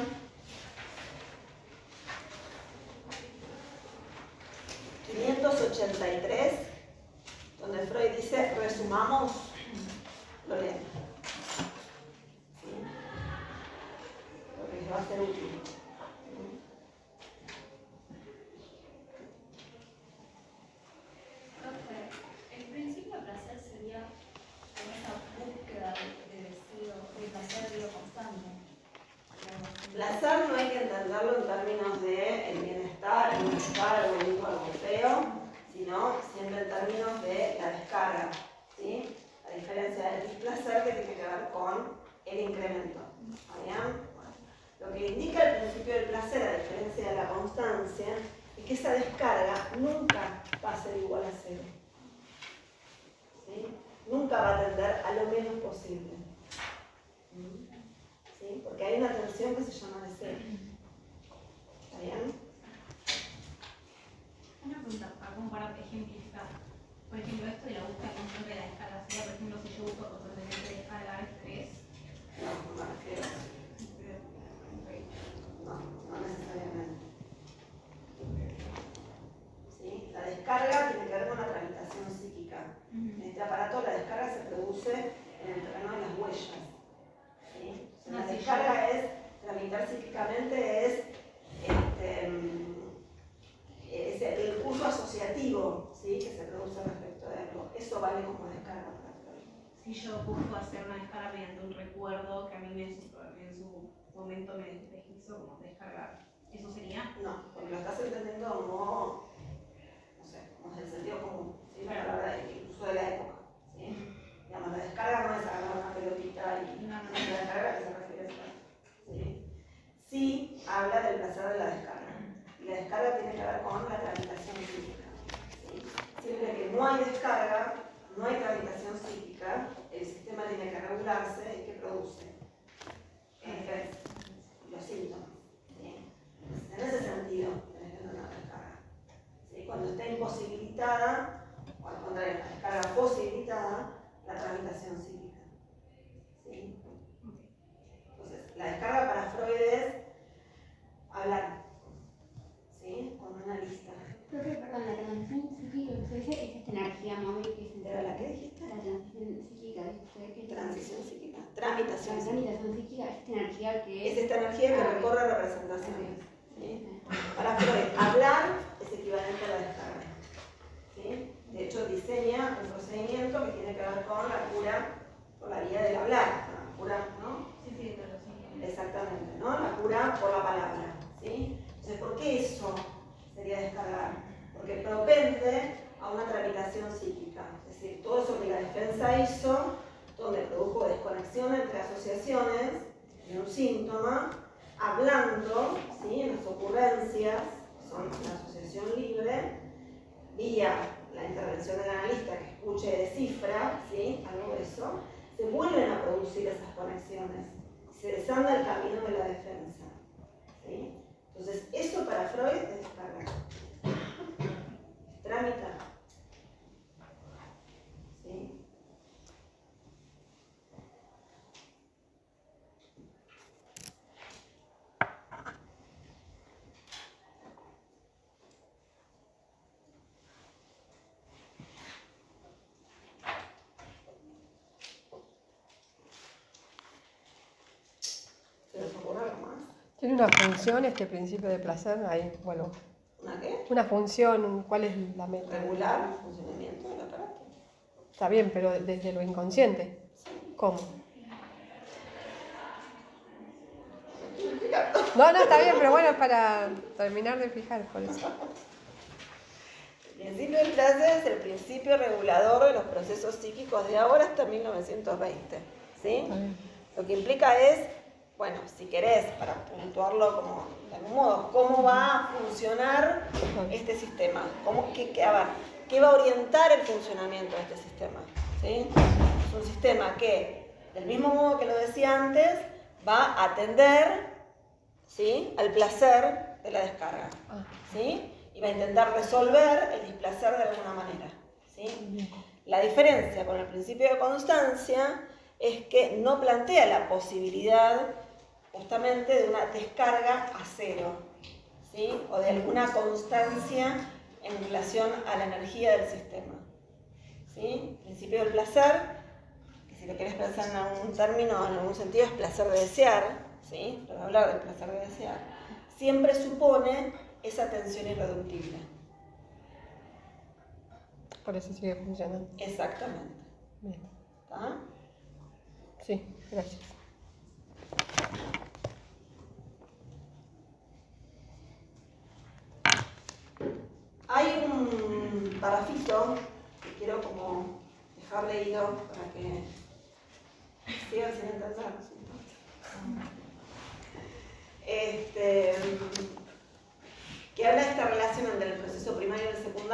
583, donde Freud dice, resumamos, lo leen, ¿sí? Lo que les va a ser útil. El principio de placer sería esa búsqueda de placer constante. Placer no hay que entenderlo en términos de el bienestar, algo bonito, algo feo, sino siempre en términos de la descarga, ¿sí? A diferencia del displacer que tiene que ver con el incremento. ¿Está bien? Bueno, lo que indica el principio del placer, a diferencia de la la constancia es que esa descarga nunca va a ser igual a cero. ¿Sí? Nunca va a tender a lo menos posible. ¿Sí? Porque hay una tensión que se llama deseo. ¿Está bien? Una pregunta, como para ejemplificar. Por ejemplo, esto de la búsqueda constante de la descarga, sería, por ejemplo, si yo busco constantemente descargar estrés. No me refiero a eso. No necesariamente. ¿Sí? La descarga tiene que ver con la tramitación psíquica. En este aparato la descarga se produce en el terreno de las huellas. ¿Sí? La descarga es, tramitar psíquicamente es el curso asociativo, ¿sí? Que se produce respecto de algo. Eso vale como descarga para Freud. Si yo busco hacer una descarga mediante un recuerdo que a mí en su momento me hizo como descargar, ¿eso sería? No, porque lo estás entendiendo como, no sé, como el sentido común, ¿sí? La palabra incluso de la época, ¿sí? Digamos, la descarga no es agarrar una pelotita y la descarga que se refiere a eso, ¿sí? Sí habla del placer de la descarga. Y la descarga tiene que ver con la tramitación psíquica, ¿sí? Siempre que no hay descarga, no hay tramitación psíquica, el sistema tiene que regularse y que produce los síntomas. ¿Sí? En ese sentido, tenés que tener una descarga. ¿Sí? Cuando está imposibilitada, o al contrario, la descarga posibilitada, la tramitación psíquica. ¿Sí? Entonces, la descarga para Freud es hablar, ¿sí? Con una lista. Profe, perdón, la transición psíquica que usted dice es esta energía móvil que se ¿Era la que dijiste? La transición psíquica, ¿qué Transición psíquica. Tramitación La psíquica. tramitación psíquica es esta energía que Es esta energía que recorre representaciones. ¿Sí? Para Freud, hablar es equivalente a la descarga. ¿Sí? De hecho, diseña un procedimiento que tiene que ver con la cura por la vía del hablar. La cura, ¿no? Sí, Exactamente, ¿no? La cura por la palabra. ¿Sí? Entonces, ¿por qué eso sería descargar? Porque propende a una tramitación psíquica. Es decir, todo eso que la defensa hizo, donde produjo desconexión entre asociaciones de un síntoma, hablando, ¿sí? En las ocurrencias, que son la asociación libre, vía la intervención del analista que escuche y descifra, ¿sí? Algo de eso, se vuelven a producir esas conexiones, se desanda el camino de la defensa. ¿Sí? Entonces, eso para Freud es descargar. Tramitar. ¿Sí? ¿Se les ocurre algo más? ¿Tiene una función este principio de placer? Ahí, bueno, ¿Una qué? una función, ¿cuál es la meta? Regular el funcionamiento del aparato. Está bien, pero desde lo inconsciente. ¿Cómo? No, está bien, pero bueno, es para terminar de fijar, por eso. El principio del placer es el principio regulador de los procesos psíquicos de ahora hasta 1920. ¿Sí? Lo que implica es, bueno, si querés, para puntuarlo como de algún modo, cómo va a funcionar este sistema. ¿Qué va a orientar el funcionamiento de este sistema? ¿Sí? Es un sistema que, del mismo modo que lo decía antes, va a atender, ¿sí? Al placer de la descarga. ¿Sí? Y va a intentar resolver el displacer de alguna manera. ¿Sí? La diferencia con el principio de constancia es que no plantea la posibilidad justamente de una descarga a cero, ¿sí? O de alguna constancia en relación a la energía del sistema. ¿Sí? El principio del placer, que si lo querés pensar en algún término, en algún sentido, es placer de desear, ¿sí? Para hablar del placer de desear, siempre supone esa tensión irreductible. Por eso sigue funcionando. Exactamente. Bien. ¿Está? Sí, gracias. Hay un parrafito que quiero como dejar leído para que sigan sin entender.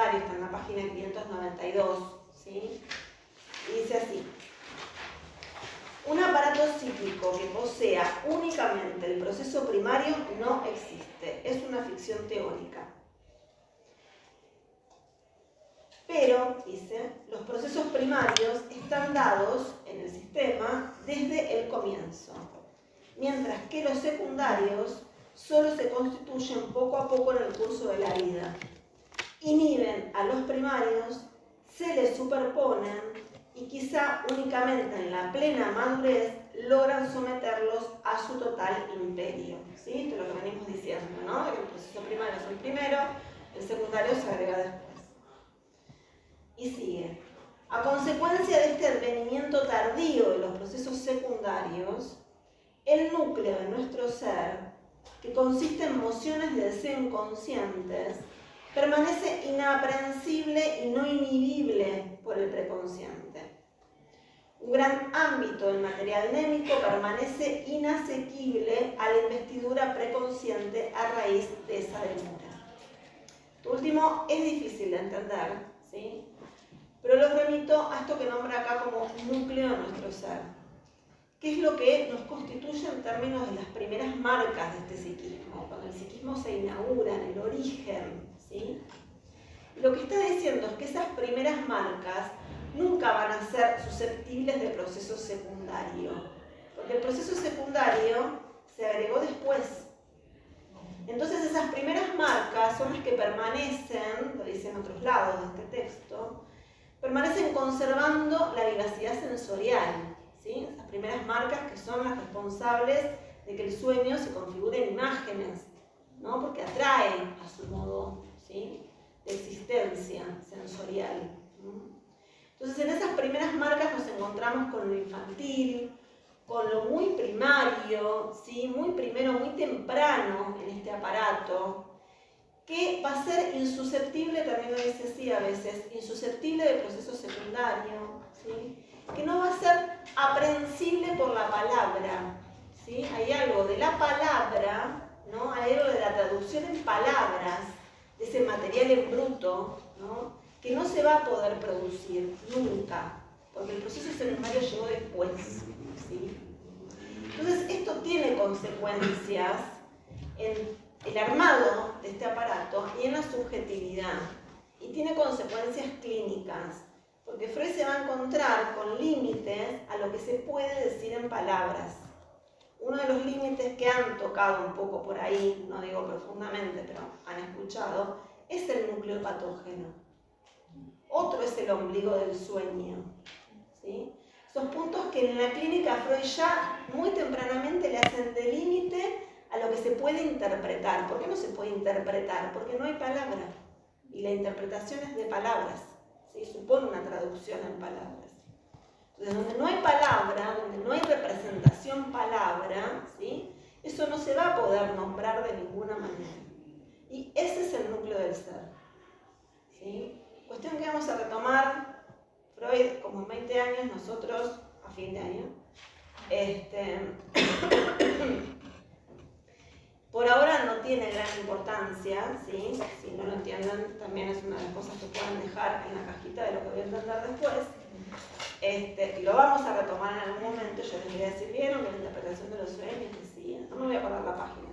secundario, está en la página 592, ¿sí? Y dice así: un aparato cíclico que posea únicamente el proceso primario no existe, es una ficción teórica. Pero, dice, los procesos primarios están dados en el sistema desde el comienzo, mientras que los secundarios solo se constituyen poco a poco en el curso de la vida. Inhiben a los primarios, se les superponen y quizá únicamente en la plena madurez logran someterlos a su total imperio. ¿Sí? Esto es lo que venimos diciendo, ¿no? Que el proceso primario es el primero, el secundario se agrega después. Y sigue. A consecuencia de este advenimiento tardío de los procesos secundarios, el núcleo de nuestro ser, que consiste en mociones de deseo inconscientes, permanece inaprehensible y no inhibible por el preconsciente. Un gran ámbito del material némico permanece inasequible a la investidura preconsciente a raíz de esa demora. Esto último es difícil de entender, ¿sí? Pero los remito a esto que nombra acá como núcleo de nuestro ser, que es lo que nos constituye en términos de las primeras marcas de este psiquismo, cuando el psiquismo se inaugura en el origen, ¿sí? Lo que está diciendo es que esas primeras marcas nunca van a ser susceptibles de proceso secundario, porque el proceso secundario se agregó después. Entonces esas primeras marcas son las que permanecen, lo dicen otros lados de este texto, permanecen conservando la vivacidad sensorial, ¿sí? Esas primeras marcas que son las responsables de que el sueño se configure en imágenes, ¿no? Porque atraen a su modo, ¿sí?, de existencia sensorial. Entonces, en esas primeras marcas nos encontramos con lo infantil, con lo muy primario, ¿sí?, muy primero, muy temprano en este aparato, que va a ser insusceptible, también lo dice así a veces, insusceptible de proceso secundario, ¿sí?, que no va a ser aprehensible por la palabra, ¿sí? Hay algo de la palabra, ¿no? Hay algo de la traducción en palabras, de ese material en bruto, ¿no?, que no se va a poder producir nunca, porque el proceso secundario llegó después, ¿sí? Entonces, esto tiene consecuencias en el armado de este aparato y en la subjetividad, y tiene consecuencias clínicas, porque Freud se va a encontrar con límites a lo que se puede decir en palabras. Uno de los límites que han tocado un poco por ahí, no digo profundamente, pero han escuchado, es el núcleo patógeno. Otro es el ombligo del sueño, ¿sí? Esos puntos que en la clínica Freud ya muy tempranamente le hacen de límite a lo que se puede interpretar. ¿Por qué no se puede interpretar? Porque no hay palabra, y la interpretación es de palabras, ¿sí? Supone una traducción en palabras. Entonces, donde no hay palabra, donde no hay representación palabra, ¿sí?, eso no se va a poder nombrar de ninguna manera. Y ese es el núcleo del ser, ¿sí? Cuestión que vamos a retomar, Freud como en 20 años, nosotros a fin de año. Por ahora no tiene gran importancia, ¿sí? Si no lo entienden, también es una de las cosas que pueden dejar en la cajita de lo que voy a entender después. Lo vamos a retomar en algún momento. Yo les voy a decir, ¿vieron que la interpretación de los sueños decía? No me voy a acordar la página,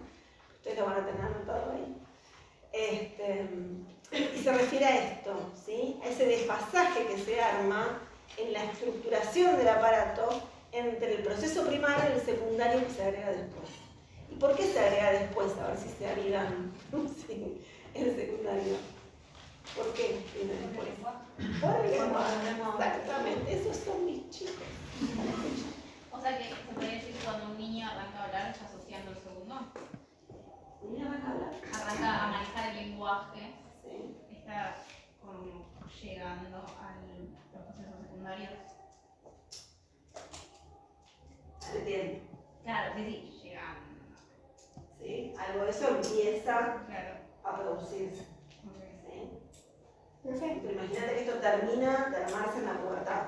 ustedes lo van a tener anotado ahí. Y se refiere a esto, ¿sí?, a ese desfasaje que se arma en la estructuración del aparato entre el proceso primario y el secundario que se agrega después. ¿Y por qué se agrega después? A ver si se avivan, ¿sí?, el secundario. ¿Por qué viene después? Por el lenguaje, exactamente. Esos son mis chicos. O sea que se podría decir que cuando un niño arranca a hablar está asociando el segundo. ¿Un niño arranca a hablar? Arranca a manejar el lenguaje. Sí. Está como llegando a los procesos secundarios. ¿Se entiende? Claro, sí, llegando. ¿Sí? Algo de eso empieza Claro. a producirse. Okay. ¿Sí? Perfecto. Pero imagínate que esto termina de armarse en la pubertad.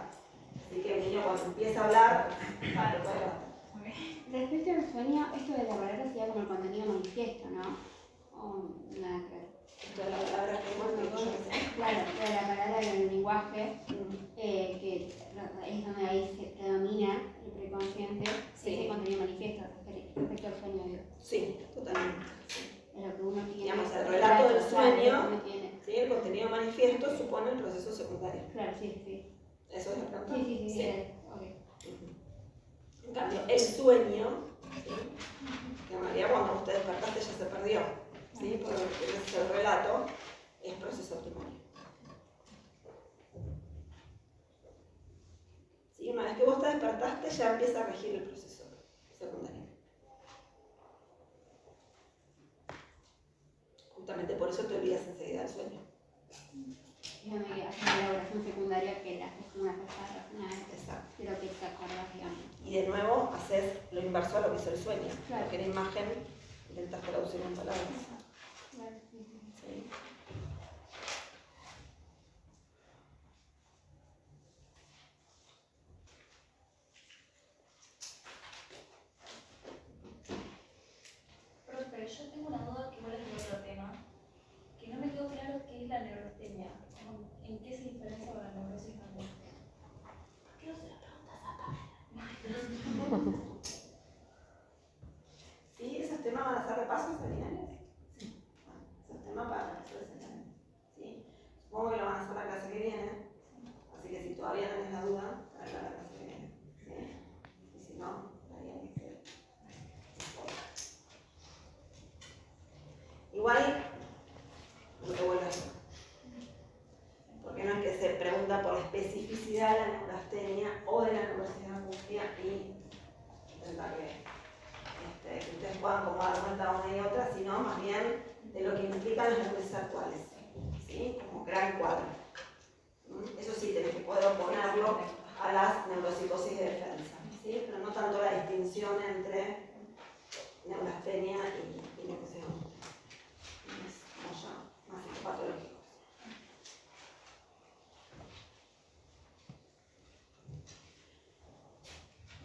Así que el niño cuando empieza a hablar, lo puede gastar. Okay. Respecto al sueño, esto de la palabra sería como el contenido manifiesto, ¿no? O nada que ver. Esto de la palabra que hemos dicho. Claro, lenguaje, que es donde ahí se predomina el preconsciente, Sí. ese contenido manifiesto respecto al sueño. Digo. Sí, totalmente. Es lo que uno tiene. Digamos, el relato del Claro, sueño, lo que uno tiene. ¿sí? El contenido manifiesto supone el proceso secundario. Claro, sí. ¿Eso es la pregunta? Sí. Ok. En cambio, el sueño, ¿sí? Que en realidad cuando usted despertaste ya se perdió, ¿sí? Por lo que es el relato, es proceso primario. ¿Sí? Una vez que vos te despertaste ya empieza a regir el proceso secundario. Justamente por eso te olvidas enseguida del sueño. Es donde haces la elaboración secundaria que la haces como una cosa racional. Exacto. De lo que te acordás, digamos. Y de nuevo haces lo inverso a lo que hizo el sueño. Claro. Lo que era imagen, intentas traducirlo en palabras. Claro, sí. ¿Sí? Profe, yo tengo una duda que igual es de otro tema, que no me quedó claro qué es la neurostenia, en qué se diferencia con la neurosis también. ¿Por qué no se la preguntas acá? ¿Sí? ¿Esos temas van a ser repasos seminarios? Sí. Bueno, esos temas para repasar seminarios. ¿Sí? Supongo que lo van a hacer la clase que viene, así que si todavía tenés la duda, traerla a la clase que viene. ¿Sí? Y si no, daría que ser. Igual, no te vuelvas loco. Porque no es que se pregunta por la especificidad de la neurastenia o de la neurosis de angustia y intentar que ustedes puedan como dar cuenta una y otra, sino más bien de lo que implican las neurosis actuales, ¿sí? Como gran cuadro. Eso sí, tenés que poder oponerlo a las neuropsicosis de defensa, ¿sí? Pero no tanto la distinción entre neurastenia y neurosis de angustia. Es como ya más psicopatológico.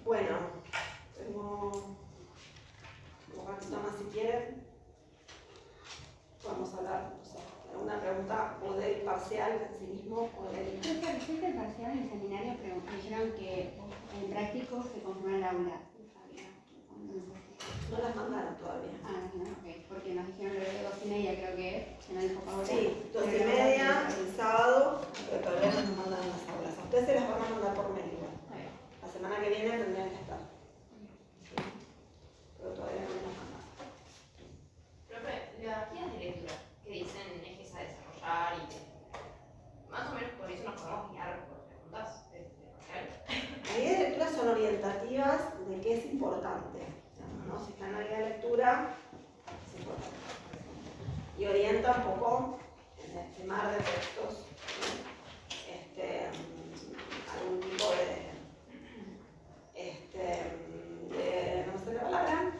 Bueno, tengo un ratito más si quieren. Podemos hablar, no sé, de alguna pregunta o del parcial en sí mismo o del... Creo que respecto al parcial en el seminario dijeron que en práctico se conforma el aula. No las mandaron todavía. Ah, no, ok. Porque nos dijeron lo de 2:30, creo que se nos dijo Paola. Sí, 2:30 el sábado, pero todavía no nos mandan las aulas. A ustedes se las van a mandar por mail igual. La semana que viene tendrían que estar. Sí. Pero todavía no nos mandan. Profe, las guías de lectura que dicen ejes a desarrollar y que más o menos por eso nos podemos guiar por preguntas de parcial. Las guías de lectura son orientativas de qué es importante. ¿No? Si está en la guía de lectura, es importante. Y orienta un poco en este mar de textos, algún tipo no sé la palabra,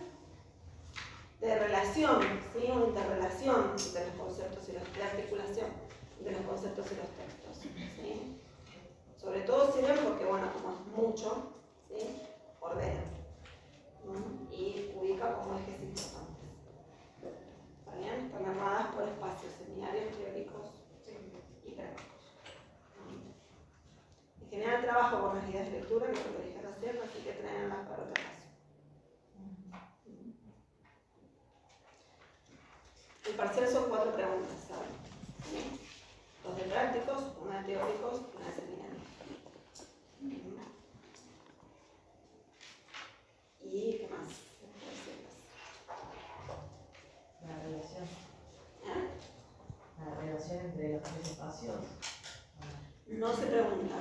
de relación, ¿sí? O interrelación entre los conceptos y de articulación entre los conceptos y los textos, ¿sí? Sobre todo sirven porque, bueno, como es mucho, ¿sí? Ordena, ¿no? Y ubica como ejes importantes. ¿Está bien? Están armadas por espacios seminarios, teóricos y prácticos. En general trabajo con las guías de lectura, que es lo que dije recién, así que tráenlas para otra clase. El parcial son 4 preguntas, ¿saben? ¿Sí? 2 de prácticos, 1 de teóricos, 1 de seminarios. ¿Y qué más? La relación. ¿Eh? La relación entre los 3 espacios. No se pregunta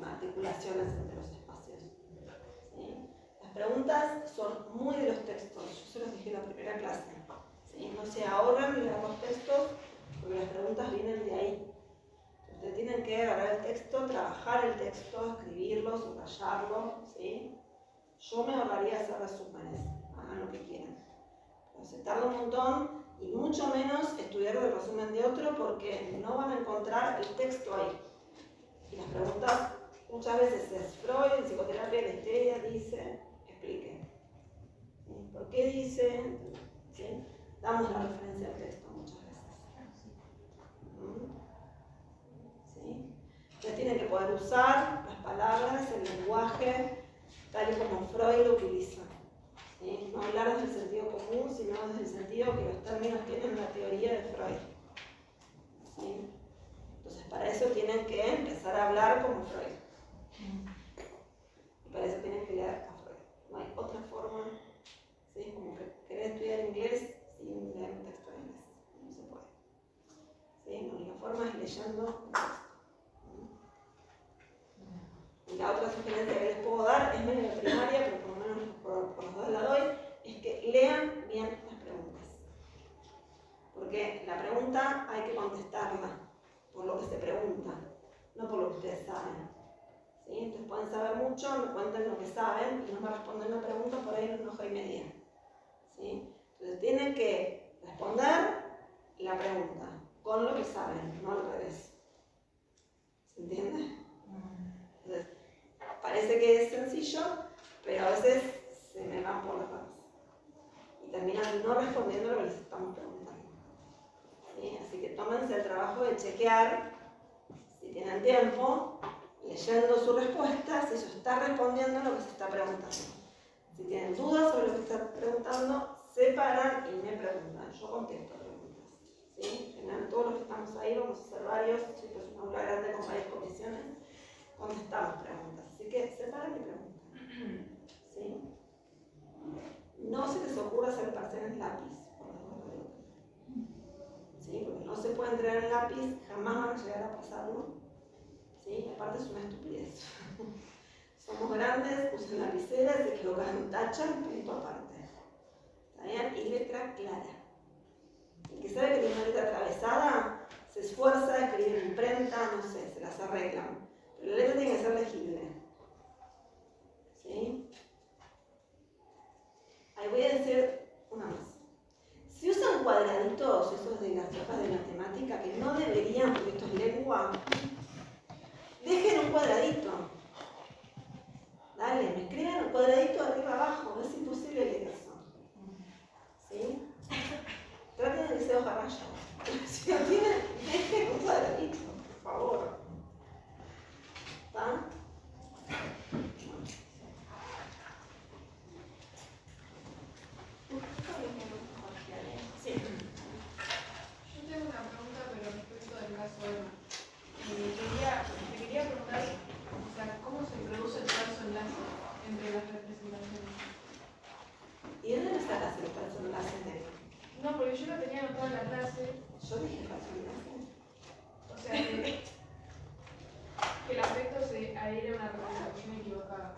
articulaciones entre los espacios. ¿Sí? Las preguntas son muy de los textos, yo se los dije en la primera clase. ¿Sí? No se ahorran leer los textos porque las preguntas vienen de ahí. Ustedes tienen que agarrar el texto, trabajar el texto, escribirlo, subrayarlo. ¿Sí? Yo me ahorraría hacer resúmenes, hagan lo que quieran. Pero se tarda un montón y mucho menos estudiar el resumen de otro porque no van a encontrar el texto ahí. Y las preguntas muchas veces es Freud, en psicoterapia de la histeria, dice, explique. ¿Sí? ¿Por qué dice? ¿Sí? Damos la referencia al texto muchas veces. poder usar las palabras, el lenguaje, tal y como Freud lo utiliza. ¿Sí? No hablar desde el sentido común, sino desde el sentido que los términos tienen la teoría de Freud. ¿Sí? Entonces, para eso tienen que empezar a hablar como Freud. Y para eso tienen que leer a Freud. No hay otra forma. ¿Sí? Como que querer estudiar inglés sin leer un texto en inglés. No se puede. ¿Sí? La única forma es leyendo un texto. Y la otra sugerencia que les puedo dar es medio primaria, pero por lo menos por los dos la doy, es que lean bien las preguntas. Porque la pregunta hay que contestarla por lo que se pregunta, no por lo que ustedes saben. ¿Sí? Entonces pueden saber mucho, me cuentan lo que saben y no me responden la pregunta por ahí en una hoja y media. ¿Sí? Entonces tienen que responder la pregunta con lo que saben, no al revés. ¿Se entiende? Entonces, parece que es sencillo, pero a veces se me van por las ramas. Y terminan no respondiendo lo que les estamos preguntando. ¿Sí? Así que tómense el trabajo de chequear, si tienen tiempo, leyendo su respuesta, si ellos están respondiendo lo que se está preguntando. Si tienen dudas sobre lo que están preguntando, se paran y me preguntan. Yo contesto preguntas. ¿Sí? En general, todos los que estamos ahí, vamos a hacer varios, si es una aula grande con varias comisiones, contestamos preguntas. Así que se paran y preguntan. ¿Sí? No se les ocurra hacer parcial en lápiz, por las dudas. ¿Sí? Porque no se puede entregar en lápiz, jamás van a llegar a pasarlo. ¿Sí? Aparte es una estupidez. Somos grandes, usan lapicera, se equivocan, tachan, punto aparte. ¿Está bien? Y letra clara. El que sabe que tiene una letra atravesada, se esfuerza a escribir en imprenta, no sé, se las arreglan. Pero la letra tiene que ser legible. ¿Sí? Ahí voy a decir una más. Si usan cuadraditos, esos de las hojas de matemática, que no deberían, porque esto es lengua, dejen un cuadradito. Dale, me escriben un cuadradito de arriba abajo, es imposible leer eso. ¿Sí? Traten de que sea hoja raya. Si no tienen, dejen un cuadradito, por favor. ¿Está? Sí. Yo tengo una pregunta, pero respecto del caso Emma. Te quería preguntar, o sea, ¿cómo se produce el falso enlace entre las representaciones? ¿Y dónde me sacas el falso enlace de? No, porque yo lo tenía anotado en la clase. Yo dije falso enlace. O sea, que el afecto se adhiere a una representación equivocada.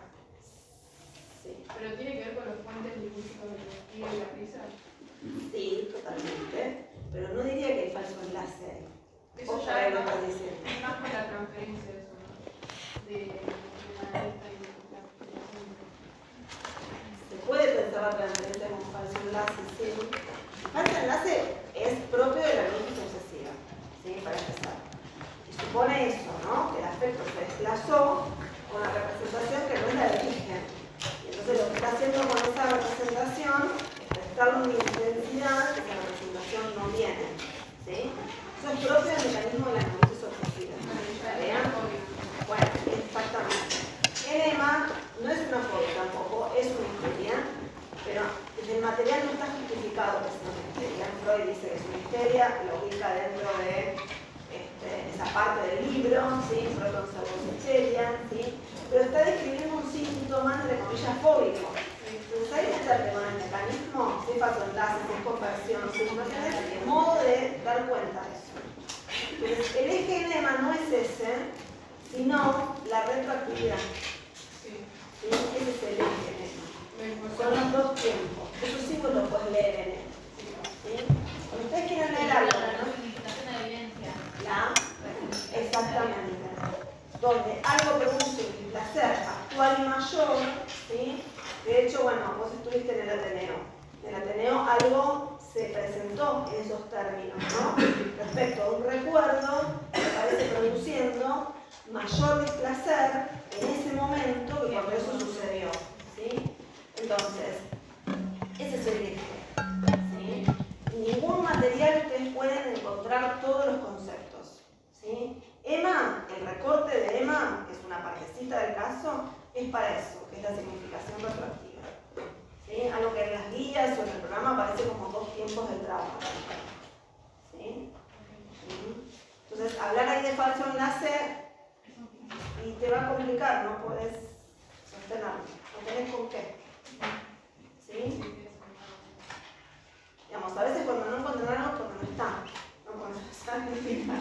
Sí. ¿Pero tiene que ver con los puentes lingüísticos de la y la risa? Sí, totalmente. Pero no diría que hay falso enlace. Eso Vos ya es lo más, estás diciendo. es más con la transferencia de eso, ¿no? De la lista y de la aplicación. Se puede pensar la transferencia como falso enlace, sí. Falso enlace es propio de la lógica sucesiva, ¿sí? Para empezar. Y supone eso, ¿no? Que el afecto se desplazó con la representación que no es la de origen. Y entonces lo que está haciendo con esa representación es prestarle una intensidad que esa representación no tiene, ¿sí? Eso es propio del mecanismo de la neurosis obsesiva. ¿Vean? Bueno, exactamente. El EMA no es una fobia tampoco, es una histeria, pero desde el material no está justificado que sea una histeria. Freud dice que es una histeria, lo ubica dentro de esa parte del libro, ¿sí? Freud conservó su histeria, ¿sí? Pero está describiendo un síntoma, entre comillas, fóbico. Entonces ahí meterte con el mecanismo, si es falso enlace, si es conversión, si es el modo de dar cuenta de eso. Entonces, el eje de EMA no es ese, sino la retroactividad. Sí. ¿Sí? Ese es el eje de EMA. Son los dos tiempos. Eso sí vos lo puedes leer en él. ¿Sí? Cuando ustedes quieren leer algo, ¿no? de evidencia. Exactamente. Donde algo produce un placer actual y mayor, ¿sí? De hecho, bueno, vos estuviste en el Ateneo. En el Ateneo algo se presentó en esos términos, ¿no? Respecto a un recuerdo que aparece produciendo mayor displacer en ese momento que cuando eso sucedió, ¿sí? Entonces, ese es el eje, ¿sí? En ningún material ustedes pueden encontrar todos los conceptos, ¿sí? EMA, el recorte de EMA programa aparece como 2 tiempos del trabajo. ¿Sí? Entonces, hablar ahí de falso enlace y te va a complicar, no puedes sostenerlo, no tenés con qué. ¿Sí? Digamos, a veces cuando no encuentran algo es cuando no está, no cuando está significa.